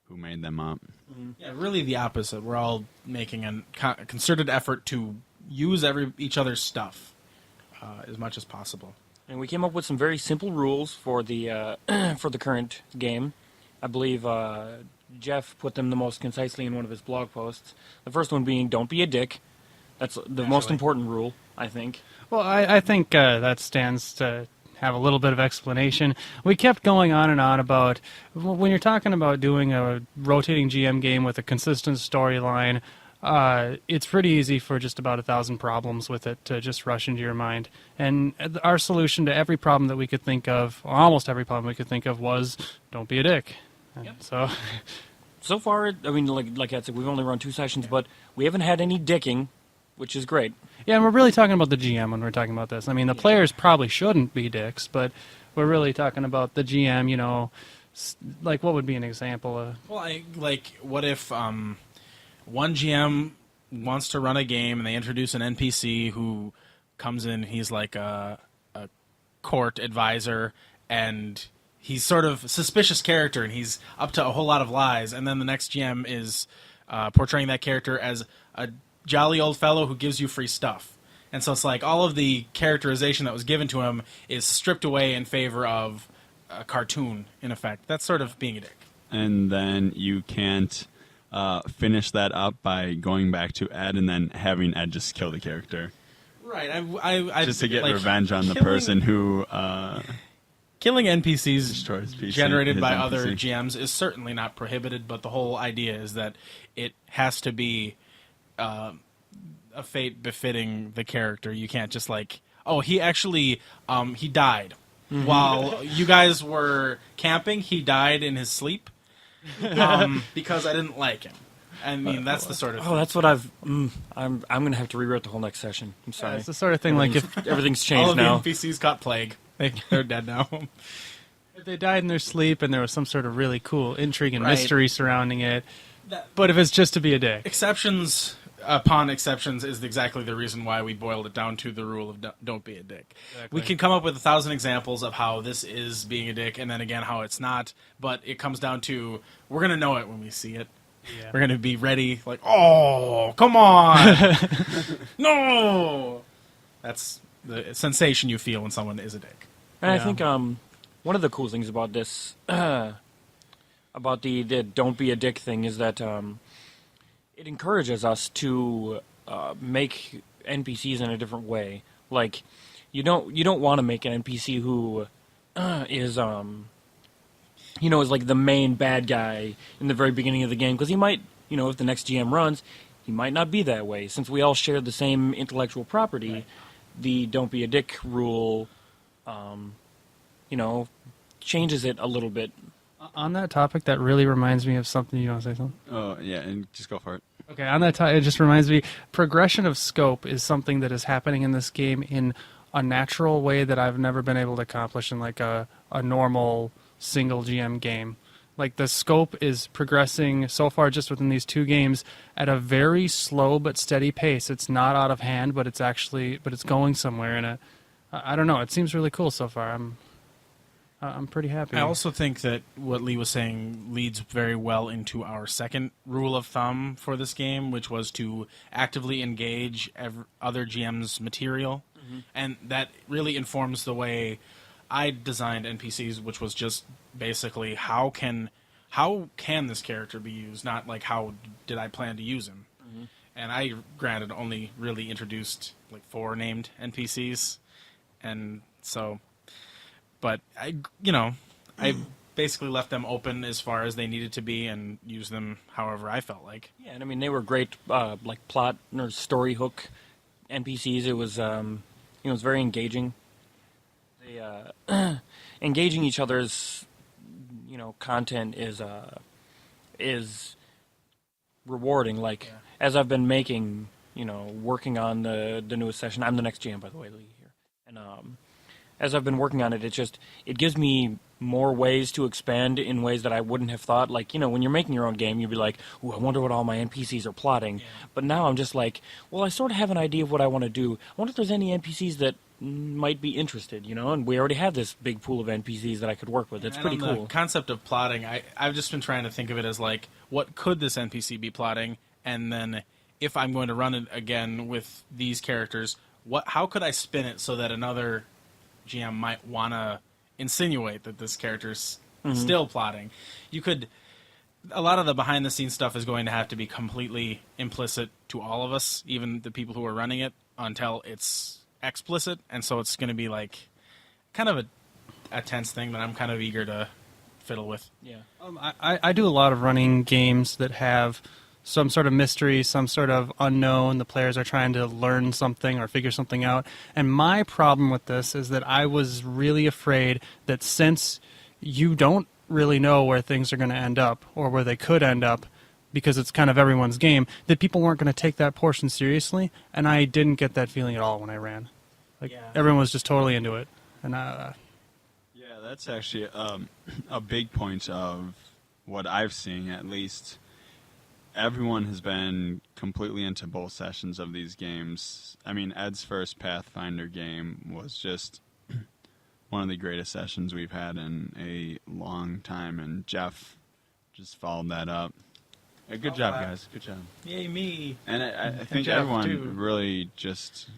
who made them up. Yeah, really the opposite. We're all making a concerted effort to use each other's stuff as much as possible. And we came up with some very simple rules for the for the current game. I believe Jeff put them the most concisely in one of his blog posts. The first one being, don't be a dick. That's the most important rule, I think. Well, I think that stands to have a little bit of explanation. We kept going on and on about when you're talking about doing a rotating GM game with a consistent storyline, it's pretty easy for just about 1,000 problems with it to just rush into your mind. And our solution to every problem that we could think of, or almost every problem we could think of, was don't be a dick. Yep. So far, I mean, like I said, we've only run 2 sessions, but we haven't had any dicking, which is great. yeah, and we're really talking about the GM when we're talking about this. I mean, the players probably shouldn't be dicks, but we're really talking about the GM, like what would be an example? Well, what if one GM wants to run a game and they introduce an NPC who comes in, he's like a court advisor, and he's sort of a suspicious character, and he's up to a whole lot of lies, and then the next GM is portraying that character as a jolly old fellow who gives you free stuff. And so it's like all of the characterization that was given to him is stripped away in favor of a cartoon, in effect. That's sort of being a dick. And then you can't finish that up by going back to Ed and then having Ed just kill the character. Right. I just to get revenge on the person who... Killing NPCs PC, generated by NPC. other GMs is certainly not prohibited, but the whole idea is that it has to be a fate befitting the character. You can't just he actually he died. Mm-hmm. While you guys were camping, he died in his sleep because I didn't like him. I mean, that's the sort of thing. Oh, that's what I'm going to have to rewrite the whole next session. I'm sorry. It's the sort of thing like if Everything's changed all of now. the NPCs got plague. They're dead now. if they died in their sleep and there was some sort of really cool intrigue and Right. mystery surrounding it, but if it's just to be a dick. Exceptions upon exceptions is exactly the reason why we boiled it down to the rule of don't be a dick. Exactly. We can come up with 1,000 examples of how this is being a dick, and then again how it's not, but it comes down to we're going to know it when we see it. Yeah. We're going to be ready, like, oh, come on! No! That's the sensation you feel when someone is a dick. And I Yeah. think one of the cool things about this, about the don't be a dick thing, is that it encourages us to make NPCs in a different way. Like, you don't want to make an NPC who is is like the main bad guy in the very beginning of the game, because he might, if the next GM runs, he might not be that way. Since we all share the same intellectual property, right. The don't be a dick rule, changes it a little bit. On that topic, that really reminds me of something. You want to say something? Oh, yeah, and just go for it. Okay, on that topic, it just reminds me, progression of scope is something that is happening in this game in a natural way that I've never been able to accomplish in like a normal single GM game. Like the scope is progressing so far just within these 2 games at a very slow but steady pace. It's not out of hand, but it's going somewhere. And I don't know. It seems really cool so far. I'm pretty happy. I also think that what Lee was saying leads very well into our second rule of thumb for this game, which was to actively engage other GM's material. And that really informs the way I designed NPCs, which was just basically how can this character be used, not like how did I plan to use him. And I, granted, only really introduced like 4 named NPCs, and so, but I basically left them open as far as they needed to be and used them however I felt like. Yeah, and I mean they were great, like plot or story hook NPCs. It was, it was very engaging. They engaging each other's, content is rewarding. Like as I've been making, working on the newest session. I'm the next GM, by the way, Lee here, and as I've been working on it, it gives me more ways to expand in ways that I wouldn't have thought. Like, when you're making your own game, you'd be like, ooh, I wonder what all my NPCs are plotting. Yeah. But now I'm just like, well, I sort of have an idea of what I want to do. I wonder if there's any NPCs that might be interested, and we already have this big pool of NPCs that I could work with. It's pretty cool. The concept of plotting, I've just been trying to think of it as like, what could this NPC be plotting? And then if I'm going to run it again with these characters, how could I spin it so that another GM might want to insinuate that this character's still plotting? A lot of the behind-the-scenes stuff is going to have to be completely implicit to all of us, even the people who are running it, until it's explicit, and so it's going to be like kind of a tense thing that I'm kind of eager to fiddle with. Yeah. I do a lot of running games that have some sort of mystery, some sort of unknown. The players are trying to learn something or figure something out. And my problem with this is that I was really afraid that since you don't really know where things are going to end up or where they could end up, because it's kind of everyone's game, that people weren't going to take that portion seriously. And I didn't get that feeling at all when I ran. Everyone was just totally into it. And yeah, that's actually a big point of what I've seen, at least. Everyone has been completely into both sessions of these games. I mean, Ed's first Pathfinder game was just one of the greatest sessions we've had in a long time, and Jeff just followed that up. Good job, guys. Good job. Yay, me. And I think everyone really just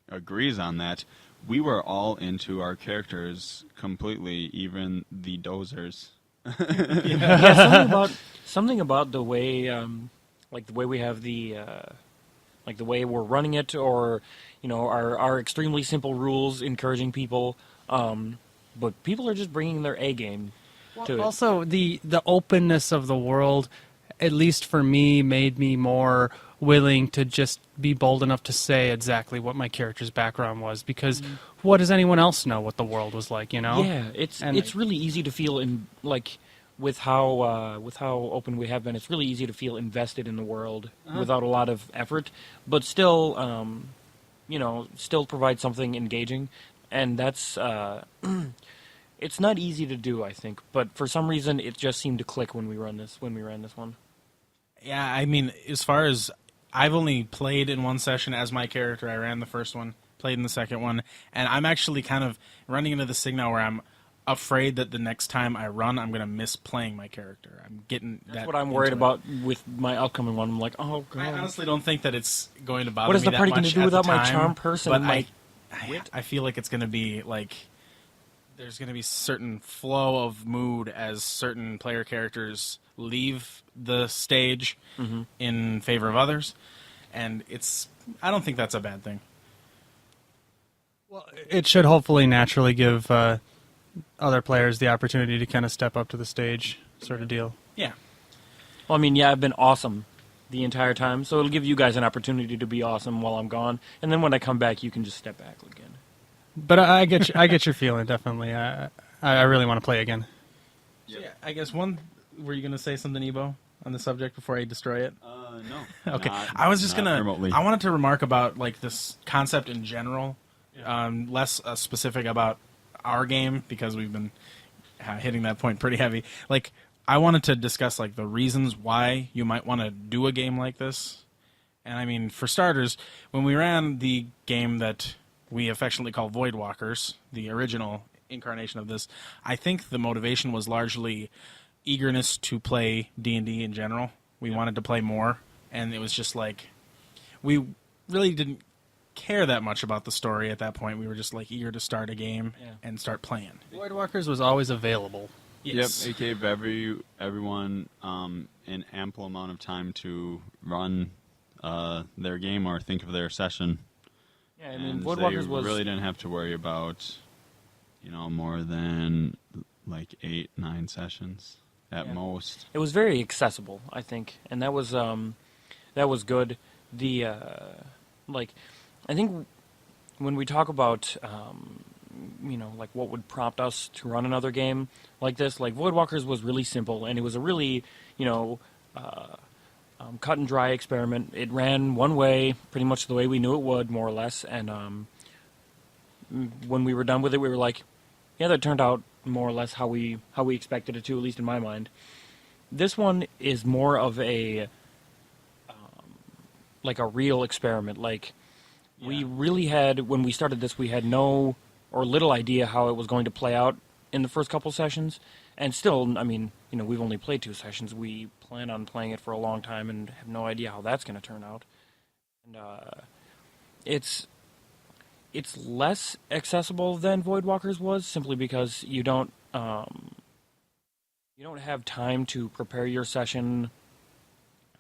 agrees on that. We were all into our characters completely, even the dozers. Yeah, something about the way, like the way we have the way we're running it, or our extremely simple rules encouraging people, but people are just bringing their A game to it. Also, the openness of the world, at least for me, made me more willing to just be bold enough to say exactly what my character's background was, because what does anyone else know what the world was like, Yeah, it's really easy to feel with how open we have been. It's really easy to feel invested in the world without a lot of effort, but still, still provide something engaging, and that's it's not easy to do, I think, but for some reason it just seemed to click when we ran this one. Yeah, I mean, as far as I've only played in one session as my character. I ran the first one, played in the second one, and I'm actually kind of running into this thing now where I'm afraid that the next time I run, I'm going to miss playing my character. I'm getting That's what I'm worried about with my upcoming one. I'm like, oh, God. I honestly don't think that it's going to bother me that much. What is the party going to do without my time, charm person? But I feel like it's going to be like there's going to be certain flow of mood as certain player characters leave the stage in favor of others, and I don't think that's a bad thing. Well, it should hopefully naturally give other players the opportunity to kind of step up to the stage, sort of deal. Yeah. Well, I mean, yeah, I've been awesome the entire time, so it'll give you guys an opportunity to be awesome while I'm gone, and then when I come back, you can just step back again. But I get your feeling, definitely. I really want to play again. So, yeah, I guess were you going to say something, Ebo, on the subject before I destroy it? No. Okay. I was just going to... I wanted to remark about like this concept in general, less specific about our game, because we've been hitting that point pretty heavy. Like, I wanted to discuss like the reasons why you might want to do a game like this. And I mean, for starters, when we ran the game that we affectionately call Voidwalkers, the original incarnation of this, I think the motivation was largely eagerness to play D&D in general. We wanted to play more, and it was just like we really didn't care that much about the story at that point. We were just like eager to start a game and start playing. Voidwalkers was always available. Yes. Yep, it gave everyone an ample amount of time to run their game or think of their session. Yeah, I mean, And Voidwalkers they was really didn't have to worry about, more than like 8-9 sessions at most. it was very accessible, I think, and that was good. The I think when we talk about like what would prompt us to run another game like this, like Voidwalkers was really simple, and it was a really cut and dry experiment. It ran one way, pretty much the way we knew it would, more or less, and when we were done with it, we were like, yeah, that turned out more or less how we expected it to, at least in my mind. This one is more of a like a real experiment. Like we really had, when we started this, we had no or little idea how it was going to play out in the first couple sessions. And still, I mean, we've only played 2 sessions. We plan on playing it for a long time and have no idea how that's going to turn out. And it's less accessible than Voidwalkers was, simply because you don't have time to prepare your session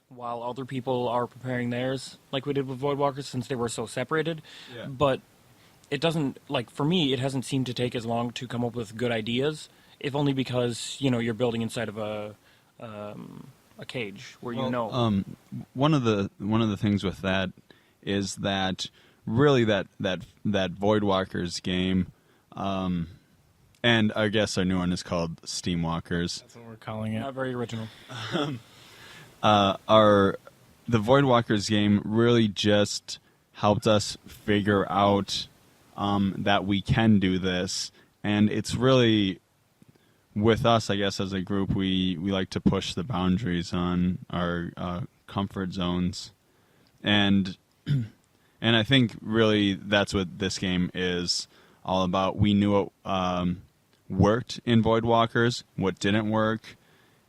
while other people are preparing theirs, like we did with Voidwalkers, since they were so separated. Yeah. But it doesn't, like, for me, it hasn't seemed to take as long to come up with good ideas, if only because, you're building inside of a cage where one of the things with that is that really that Voidwalkers game, and I guess our new one is called Steamwalkers. That's what we're calling it. Not very original. The Voidwalkers game really just helped us figure out that we can do this, and it's really, with us, I guess, as a group, we like to push the boundaries on our comfort zones, and I think really that's what this game is all about. We knew what worked in Voidwalkers, what didn't work,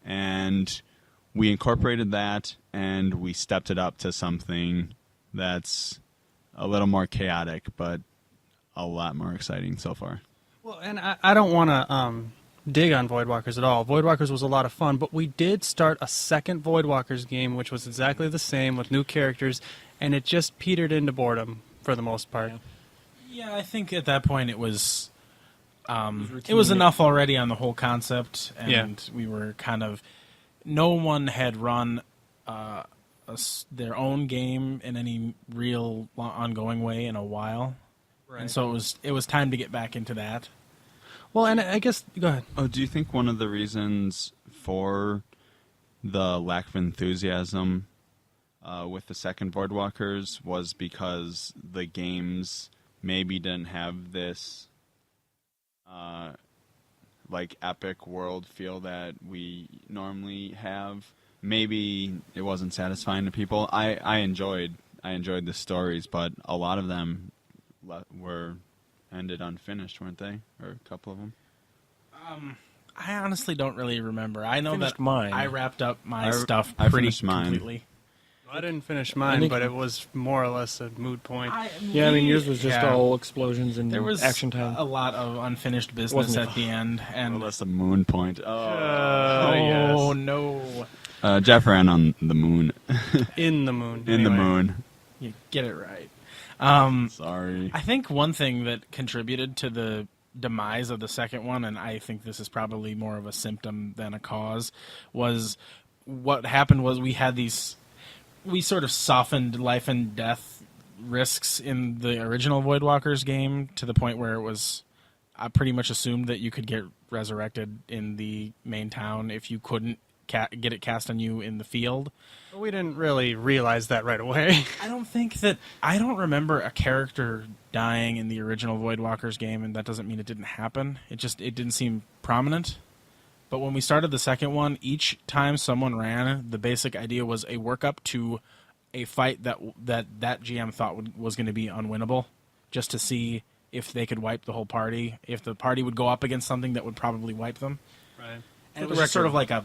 and we incorporated that, and we stepped it up to something that's a little more chaotic, but a lot more exciting so far. Well, and I don't want to dig on Voidwalkers at all. Voidwalkers was a lot of fun, but we did start a second Voidwalkers game, which was exactly the same with new characters, and it just petered into boredom for the most part. Yeah, I think at that point it was enough already on the whole concept, and we were kind of, no one had run their own game in any real ongoing way in a while, right. And so it was time to get back into that. Well, and I guess, go ahead. Oh, do you think one of the reasons for the lack of enthusiasm with the second Voidwalkers was because the games maybe didn't have this like epic world feel that we normally have? Maybe it wasn't satisfying to people. I enjoyed the stories, but a lot of them were ended unfinished, weren't they? Or a couple of them? I honestly don't really remember. I know that mine. I wrapped up my stuff I pretty finished mine. completely. I didn't finish mine, but it was more or less a moot point. Yours was just all explosions and there was action time. a lot of unfinished business at the end, and Well, that's the moon point. oh no, Jeff ran on the moon. In the moon. In the moon. you get it right. Sorry. I think one thing that contributed to the demise of the second one, and I think this is probably more of a symptom than a cause, was what happened was we sort of softened life and death risks in the original Voidwalkers game to the point where it was pretty much assumed that you could get resurrected in the main town if you couldn't get it cast on you in the field. But we didn't really realize that right away. I don't remember a character dying in the original Voidwalkers game, and that doesn't mean it didn't happen. It didn't seem prominent. But when we started the second one, each time someone ran, the basic idea was a workup to a fight that GM thought was going to be unwinnable, just to see if they could wipe the whole party, if the party would go up against something that would probably wipe them. Right. And it was just sort of like a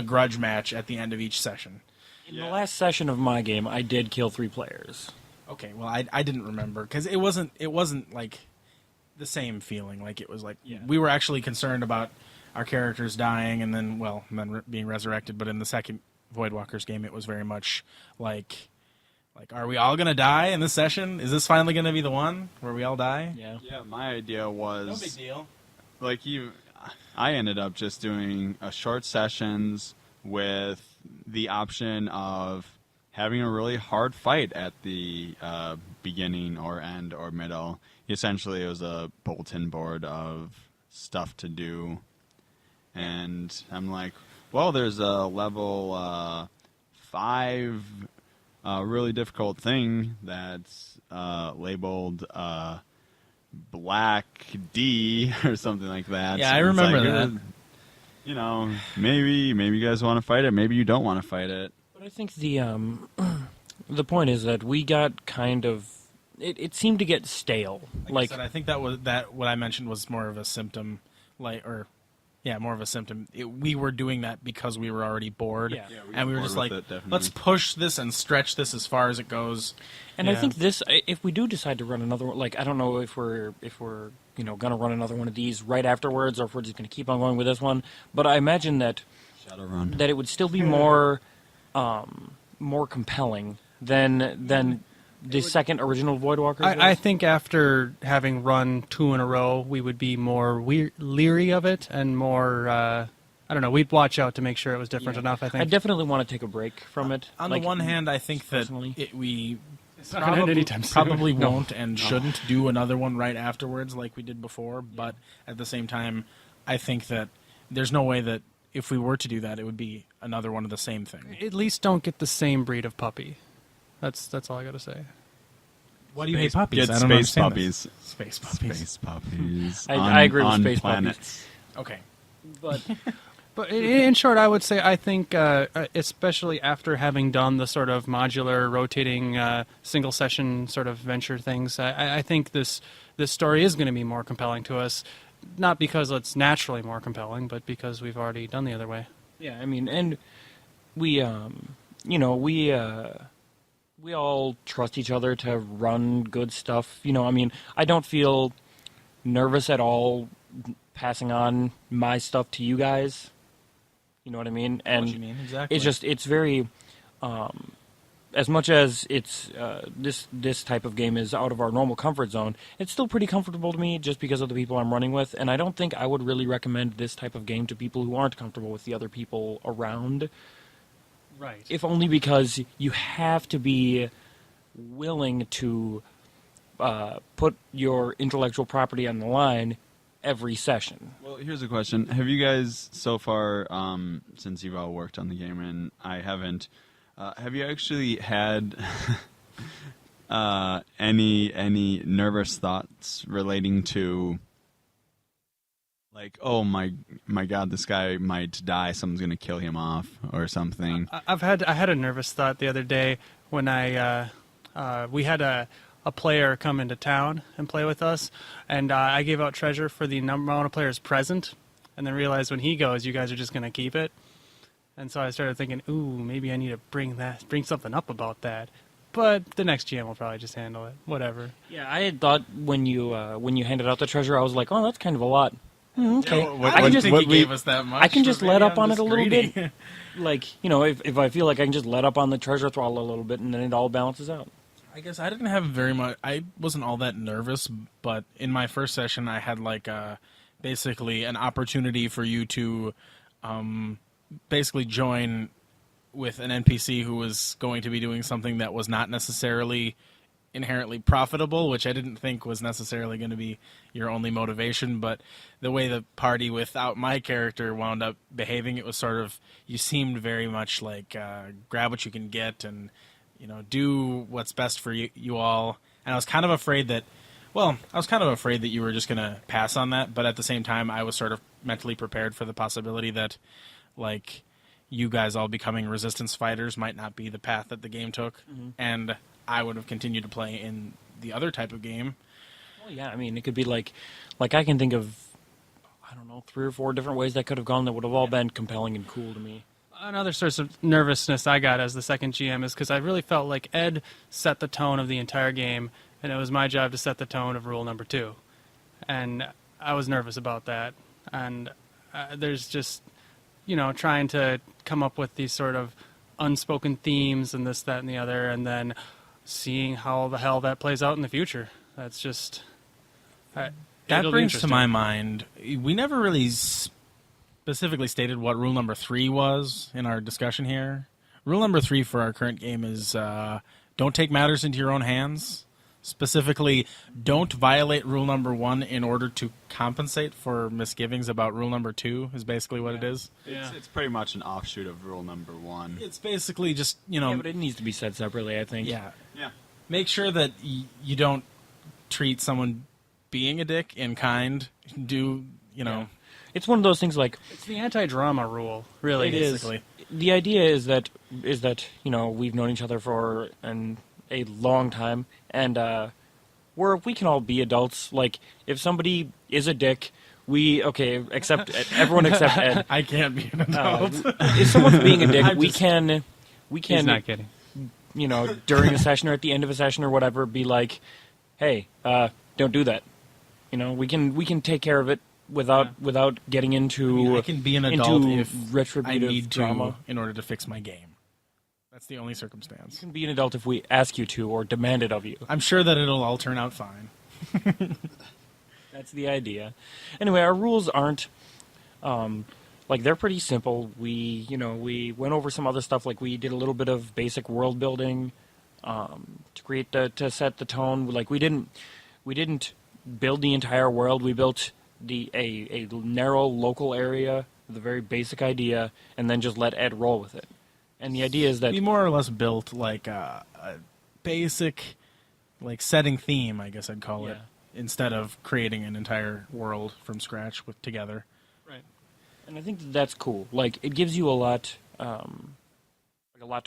grudge match at the end of each session. In the last session of my game, I did kill 3 players. Okay, well, I didn't remember, because it wasn't like the same feeling. Like, it was like, we were actually concerned about our characters dying and then being resurrected, but in the second Voidwalkers game, it was very much like, are we all going to die in this session? Is this finally going to be the one where we all die? Yeah. Yeah, my idea was... No big deal. Like I ended up just doing short sessions with the option of having a really hard fight at the beginning or end or middle. Essentially, it was a bulletin board of stuff to do. And I'm like, well, there's a level 5 really difficult thing that's labeled Black D or something like that. Yeah, So I it's remember like, that. You know, maybe you guys want to fight it, maybe you don't want to fight it. But I think the point is that we got kind of it seemed to get stale. Like I said, I think that what I mentioned was more of a symptom, more of a symptom. We were doing that because we were already bored, Yeah. and we were bored just with like, it, definitely. let's push this and stretch this as far as it goes. And I think if we do decide to run another one, like I don't know if we're going to run another one of these right afterwards, or if we're just going to keep on going with this one. But I imagine that Shadowrun. it would still be more compelling than the second original Voidwalkers. I think after having run 2 in a row, we would be more leery of it and more, I don't know, we'd watch out to make sure it was different enough, I think. I definitely want to take a break from it. On Like, the one hand, I think that personally. It's not gonna end anytime soon. probably No. won't and shouldn't do another one right afterwards like we did before. But at the same time, I think that there's no way that if we were to do that, it would be another one of the same thing. At least don't get the same breed of puppy. That's all I got to say. Why do you hate puppies? Get I don't space understand puppies. this. Space puppies. Space puppies. I agree with on space planets. puppies. Okay. But in short, I would say I think, especially after having done the sort of modular, rotating, single session sort of venture things, I think this story is going to be more compelling to us. Not because it's naturally more compelling, but because we've already done the other way. Yeah, I mean, and we all trust each other to run good stuff. I mean, I don't feel nervous at all passing on my stuff to you guys. You know what I mean? And What you mean, exactly. it's very, as much as it's this type of game is out of our normal comfort zone, it's still pretty comfortable to me just because of the people I'm running with. And I don't think I would really recommend this type of game to people who aren't comfortable with the other people around. Right. If only because you have to be willing to put your intellectual property on the line every session. Well, here's a question. Have you guys, so far, since you've all worked on the game and I haven't, have you actually had any nervous thoughts relating to, like, oh my God, this guy might die, someone's going to kill him off or something? I had a nervous thought the other day when we had a player come into town and play with us, and I gave out treasure for the amount of players present, and then realized when he goes, you guys are just going to keep it. And so I started thinking, ooh, maybe I need to bring something up about that. But the next GM will probably just handle it. Whatever. Yeah, I had thought when you handed out the treasure, I was like, oh, that's kind of a lot. Okay, I can just think he gave us that much. I can just but let maybe up I'm on it just a little greedy. bit. Like, if I feel like I can just let up on the treasure throttle a little bit, and then it all balances out. I guess I didn't have very much. I wasn't all that nervous, but in my first session, I had basically an opportunity for you to basically join with an NPC who was going to be doing something that was not necessarily inherently profitable, which I didn't think was necessarily going to be your only motivation. But the way the party without my character wound up behaving, it was sort of, you seemed very much like grab what you can get and do what's best for you all. And I was kind of afraid that you were just going to pass on that, but at the same time, I was sort of mentally prepared for the possibility that, like, you guys all becoming resistance fighters might not be the path that the game took, and I would have continued to play in the other type of game. Well, yeah, I mean, it could be like I can think of, I don't know, 3 or 4 different ways that could have gone that would have all been compelling and cool to me. Another source of nervousness I got as the second GM is because I really felt like Ed set the tone of the entire game, and it was my job to set the tone of rule number 2. And I was nervous about that. And there's just, trying to come up with these sort of unspoken themes and this, that, and the other, and then seeing how the hell that plays out in the future. That's just... that brings to my mind, we never really specifically stated what rule number 3 was in our discussion here. Rule number 3 for our current game is don't take matters into your own hands. Specifically, don't violate rule number 1 in order to compensate for misgivings about rule number 2 is basically what it is. It's pretty much an offshoot of rule number 1. It's basically just, Yeah, but it needs to be said separately, I think. Yeah. Yeah. Make sure that you don't treat someone being a dick in kind. Yeah. It's one of those things like... It's the anti-drama rule, really. It basically. is. The idea is that we've known each other for a long time, and we can all be adults. Like, if somebody is a dick, everyone except Ed. I can't be an adult. If someone's being a dick, we can. He's not kidding. During a session or at the end of a session or whatever, be like, hey, don't do that. We can take care of it without getting into. I can be an adult if retributive I need drama to in order to fix my game. That's the only circumstance. You can be an adult if we ask you to or demand it of you. I'm sure that it'll all turn out fine. That's the idea. Anyway, our rules aren't they're pretty simple. We went over some other stuff, like we did a little bit of basic world building to set the tone. Like we didn't build the entire world. We built a narrow local area with a very basic idea, and then just let Ed roll with it. And the idea is that we more or less built like a basic setting theme, I guess I'd call it, instead of creating an entire world from scratch together. Right. And I think that's cool. Like, it gives you a lot to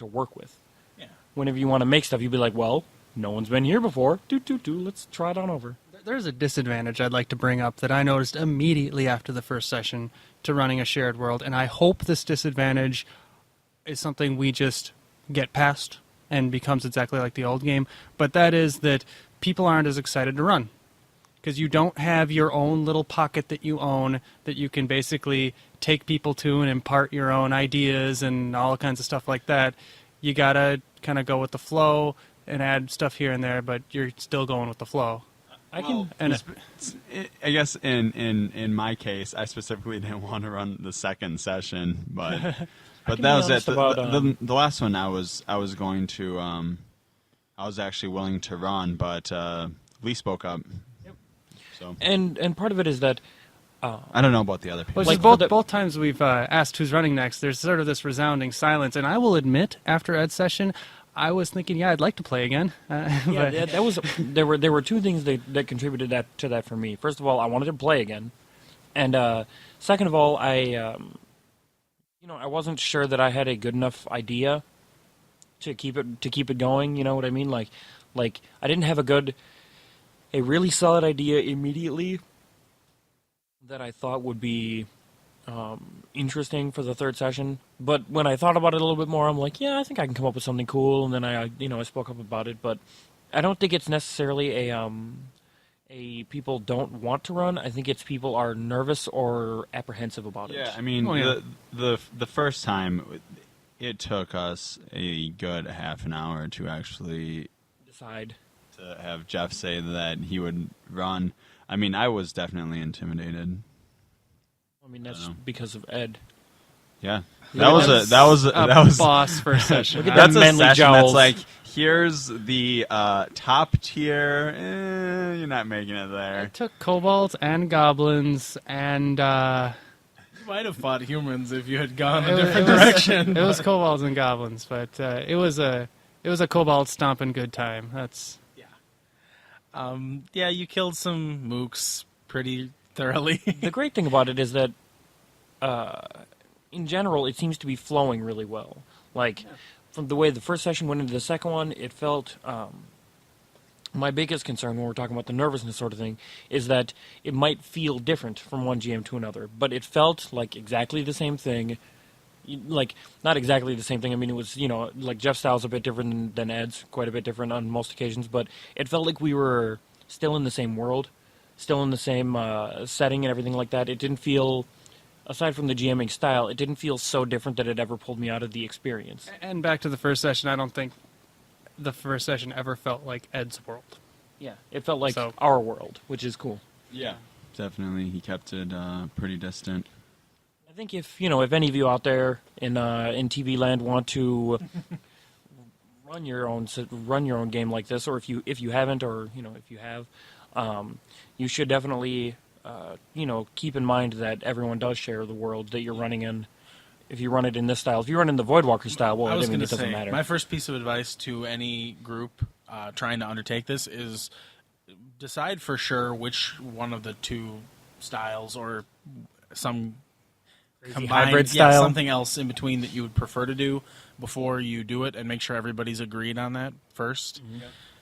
work with. Yeah. Whenever you want to make stuff, you'd be like, well, no one's been here before. Let's try it on over. There's a disadvantage I'd like to bring up that I noticed immediately after the first session to running a shared world, and I hope this disadvantage is something we just get past and becomes exactly like the old game, but that is that people aren't as excited to run because you don't have your own little pocket that you own that you can basically take people to and impart your own ideas and all kinds of stuff like that. You gotta kind of go with the flow and add stuff here and there, but you're still going with the flow. I guess in my case, I specifically didn't want to run the second session, but that was it. The last one I was actually willing to run, but Lee spoke up. Yep. So and part of it is that I don't know about the other people. Well, both times we've asked who's running next, there's sort of this resounding silence, and I will admit, after Ed's session, I was thinking, I'd like to play again. There were 2 things that contributed to that for me. First of all, I wanted to play again, and second of all, I wasn't sure that I had a good enough idea to keep it going. You know what I mean? Like I didn't have a really solid idea immediately that I thought would be interesting for the third session. But when I thought about it a little bit more, I'm like, yeah, I think I can come up with something cool. And then I spoke up about it. But I don't think it's necessarily a people don't want to run. I think it's people are nervous or apprehensive about it. Yeah, I mean, the first time, it took us a good half an hour to actually decide to have Jeff say that he would run. I mean, I was definitely intimidated. I mean, that's because of Ed. Yeah, that was a boss for a session. Look at that's that a manly session jowls. that's like here's the top tier. You're not making it I there. took kobolds and goblins, and You might have fought humans if you had gone a it different was- direction. It was kobolds and goblins, but it was a kobold stomping good time. That's Yeah, you killed some mooks pretty thoroughly. The great thing about it is that, in general, it seems to be flowing really well. Like, from the way the first session went into the second one, it felt... my biggest concern when we're talking about the nervousness sort of thing is that it might feel different from one GM to another, but it felt like exactly the same thing. Like, not exactly the same thing. I mean, it was, like Jeff's style's a bit different than Ed's, quite a bit different on most occasions, but it felt like we were still in the same world, still in the same setting and everything like that. It didn't feel, aside from the GMing style, it didn't feel so different that it ever pulled me out of the experience. and back to the first session. I don't think the first session ever felt like Ed's world. Yeah, it felt like So- our world, which is cool. Yeah, definitely. He kept it pretty distant. I think if any of you out there in TV land want to run your own game like this, or if you haven't, or if you have, you should definitely keep in mind that everyone does share the world that you're running in. If you run it in this style, if you run in the Voidwalker style, well, I was I mean, going it to doesn't say, matter. my first piece of advice to any group trying to undertake this is decide for sure which one of the two styles or some combined hybrid style. something else in between that you would prefer to do before you do it, and make sure everybody's agreed on that first.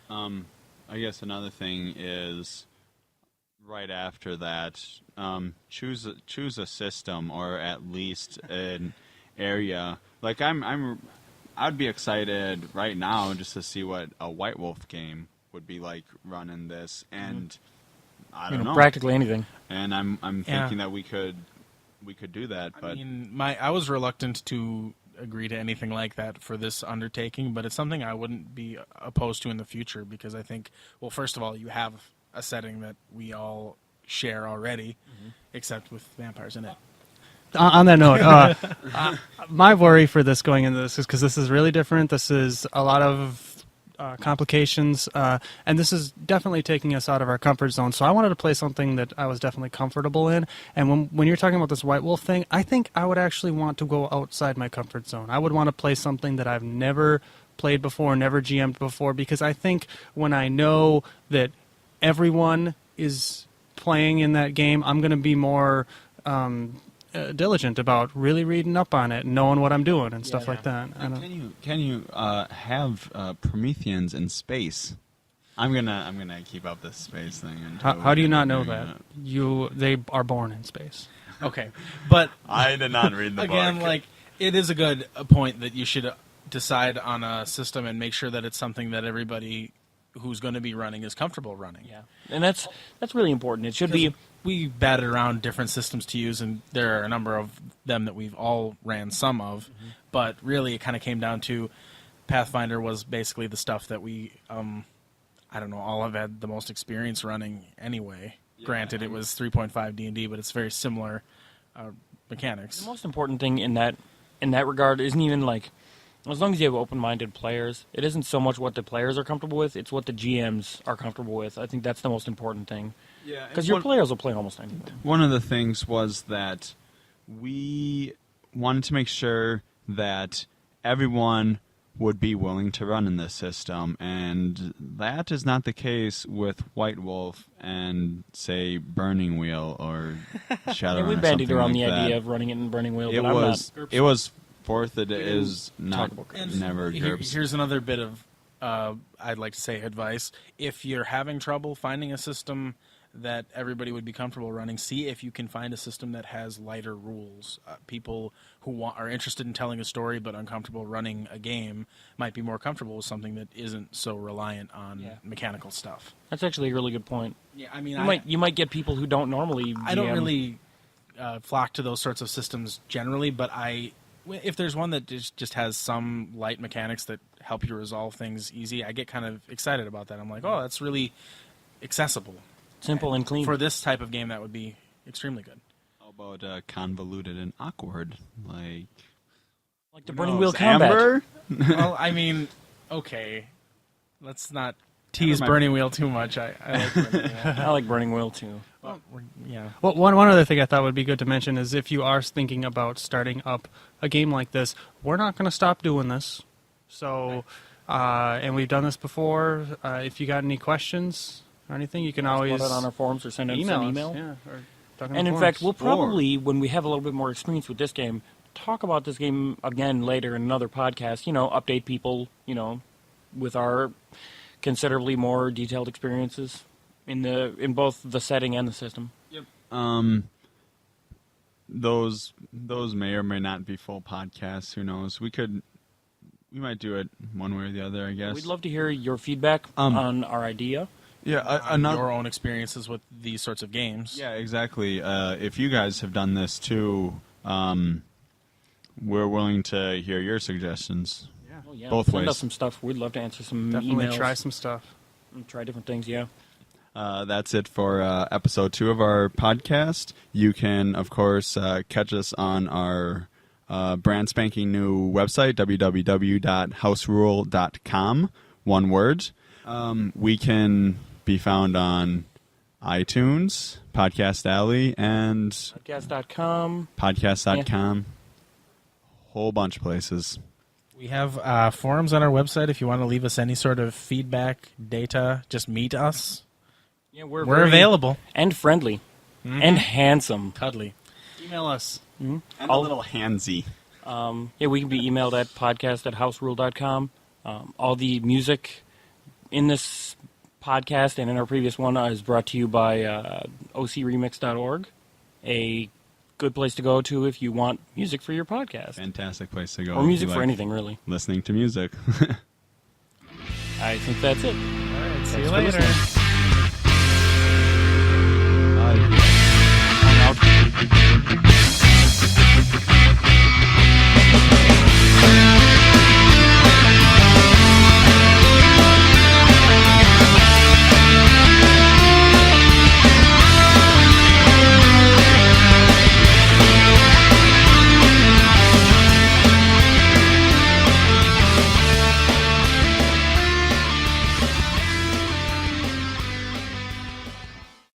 I guess another thing is right after that, choose a system or at least an area. Like I'd be excited right now just to see what a White Wolf game would be like running this, and I don't know. Practically anything. And I'm thinking that we could do that, but I mean, I was reluctant to agree to anything like that for this undertaking, but it's something I wouldn't be opposed to in the future, because I think, well, first of all, you have a setting that we all share already, except with vampires in it. On that note, my worry for this going into this is because this is really different. This is a lot of complications, and this is definitely taking us out of our comfort zone. So I wanted to play something that I was definitely comfortable in. And when you're talking about this White Wolf thing, I think I would actually want to go outside my comfort zone. I would want to play something that I've never played before, never GM'd before, because I think when I know that everyone is playing in that game, I'm going to be more diligent about really reading up on it and knowing what I'm doing and stuff like that. can you have Prometheans in space? I'm gonna keep up this space thing. How do you not know that? They are born in space. Okay, but I did not read the again, book. like, it is a good point that you should decide on a system and make sure that it's something that everybody who's going to be running is comfortable running. Yeah, and that's really important. It should be. We batted around different systems to use, and there are a number of them that we've all ran some of, but really it kind of came down to Pathfinder was basically the stuff that we, I don't know, all have had the most experience running anyway. Yeah. Granted, it was 3.5 D&D, but it's very similar mechanics. The most important thing in that regard isn't even like, as long as you have open-minded players, it isn't so much what the players are comfortable with, it's what the GMs are comfortable with. I think that's the most important thing. Yeah, because your players will play almost anything. One of the things was that we wanted to make sure that everyone would be willing to run in this system, and that is not the case with White Wolf and, say, Burning Wheel or Shadowrun. Yeah, we or bandied something around like the that. idea of running it in Burning Wheel, It but was I'm not. it was fourth. It is not And never GURPS. Here's another bit of, I'd like to say, advice. If you're having trouble finding a system that everybody would be comfortable running, see if you can find a system that has lighter rules. People who are interested in telling a story but uncomfortable running a game might be more comfortable with something that isn't so reliant on mechanical stuff. That's actually a really good point. Yeah, I mean, you might get people who don't normally. I don't GM. really flock to those sorts of systems generally, but if there's one that just has some light mechanics that help you resolve things easy, I get kind of excited about that. I'm like, oh, that's really accessible. Simple and clean. For this type of game, that would be extremely good. How about convoluted and awkward, like the Burning Wheel combat. Amber? Well, I mean, okay. Let's not tease Never mind. Burning Wheel too much. I like Burning Wheel. I like Burning Wheel too. Yeah. Well, one other thing I thought would be good to mention is if you are thinking about starting up a game like this, we're not going to stop doing this. So, and we've done this before. If you got any questions or anything, you can always Put it on our forums or send us email an us. email. Yeah, or talk on And the in forums. fact, we'll probably, when we have a little bit more experience with this game, talk about this game again later in another podcast. Update people, with our considerably more detailed experiences in both the setting and the system. Yep. Those may or may not be full podcasts. Who knows? We might do it one way or the other, I guess. We'd love to hear your feedback on our idea. Yeah, Your own experiences with these sorts of games. Yeah, exactly. If you guys have done this too, we're willing to hear your suggestions. Oh, yeah. Both Send ways. us some stuff. We'd love to answer some definitely emails. try some stuff. And try different things, yeah. That's it for episode 2 of our podcast. You can, of course, catch us on our brand spanking new website, www.houserule.com, one word. We can be found on iTunes, Podcast Alley, and Podcast.com. podcast.com. Whole bunch of places. We have forums on our website if you want to leave us any sort of feedback, data, just meet us. Yeah, we're We're very- available. And friendly. And handsome. Cuddly. Email us. And a little handsy. Yeah, we can be emailed at podcast@houserule.com. All the music in this podcast and in our previous one is brought to you by ocremix.org, a good place to go to if you want music for your podcast. Fantastic place to go. Or if music you for like anything, really. Listening to music. I think that's it. All right, see Thanks you for later. listening. Bye. I'm out.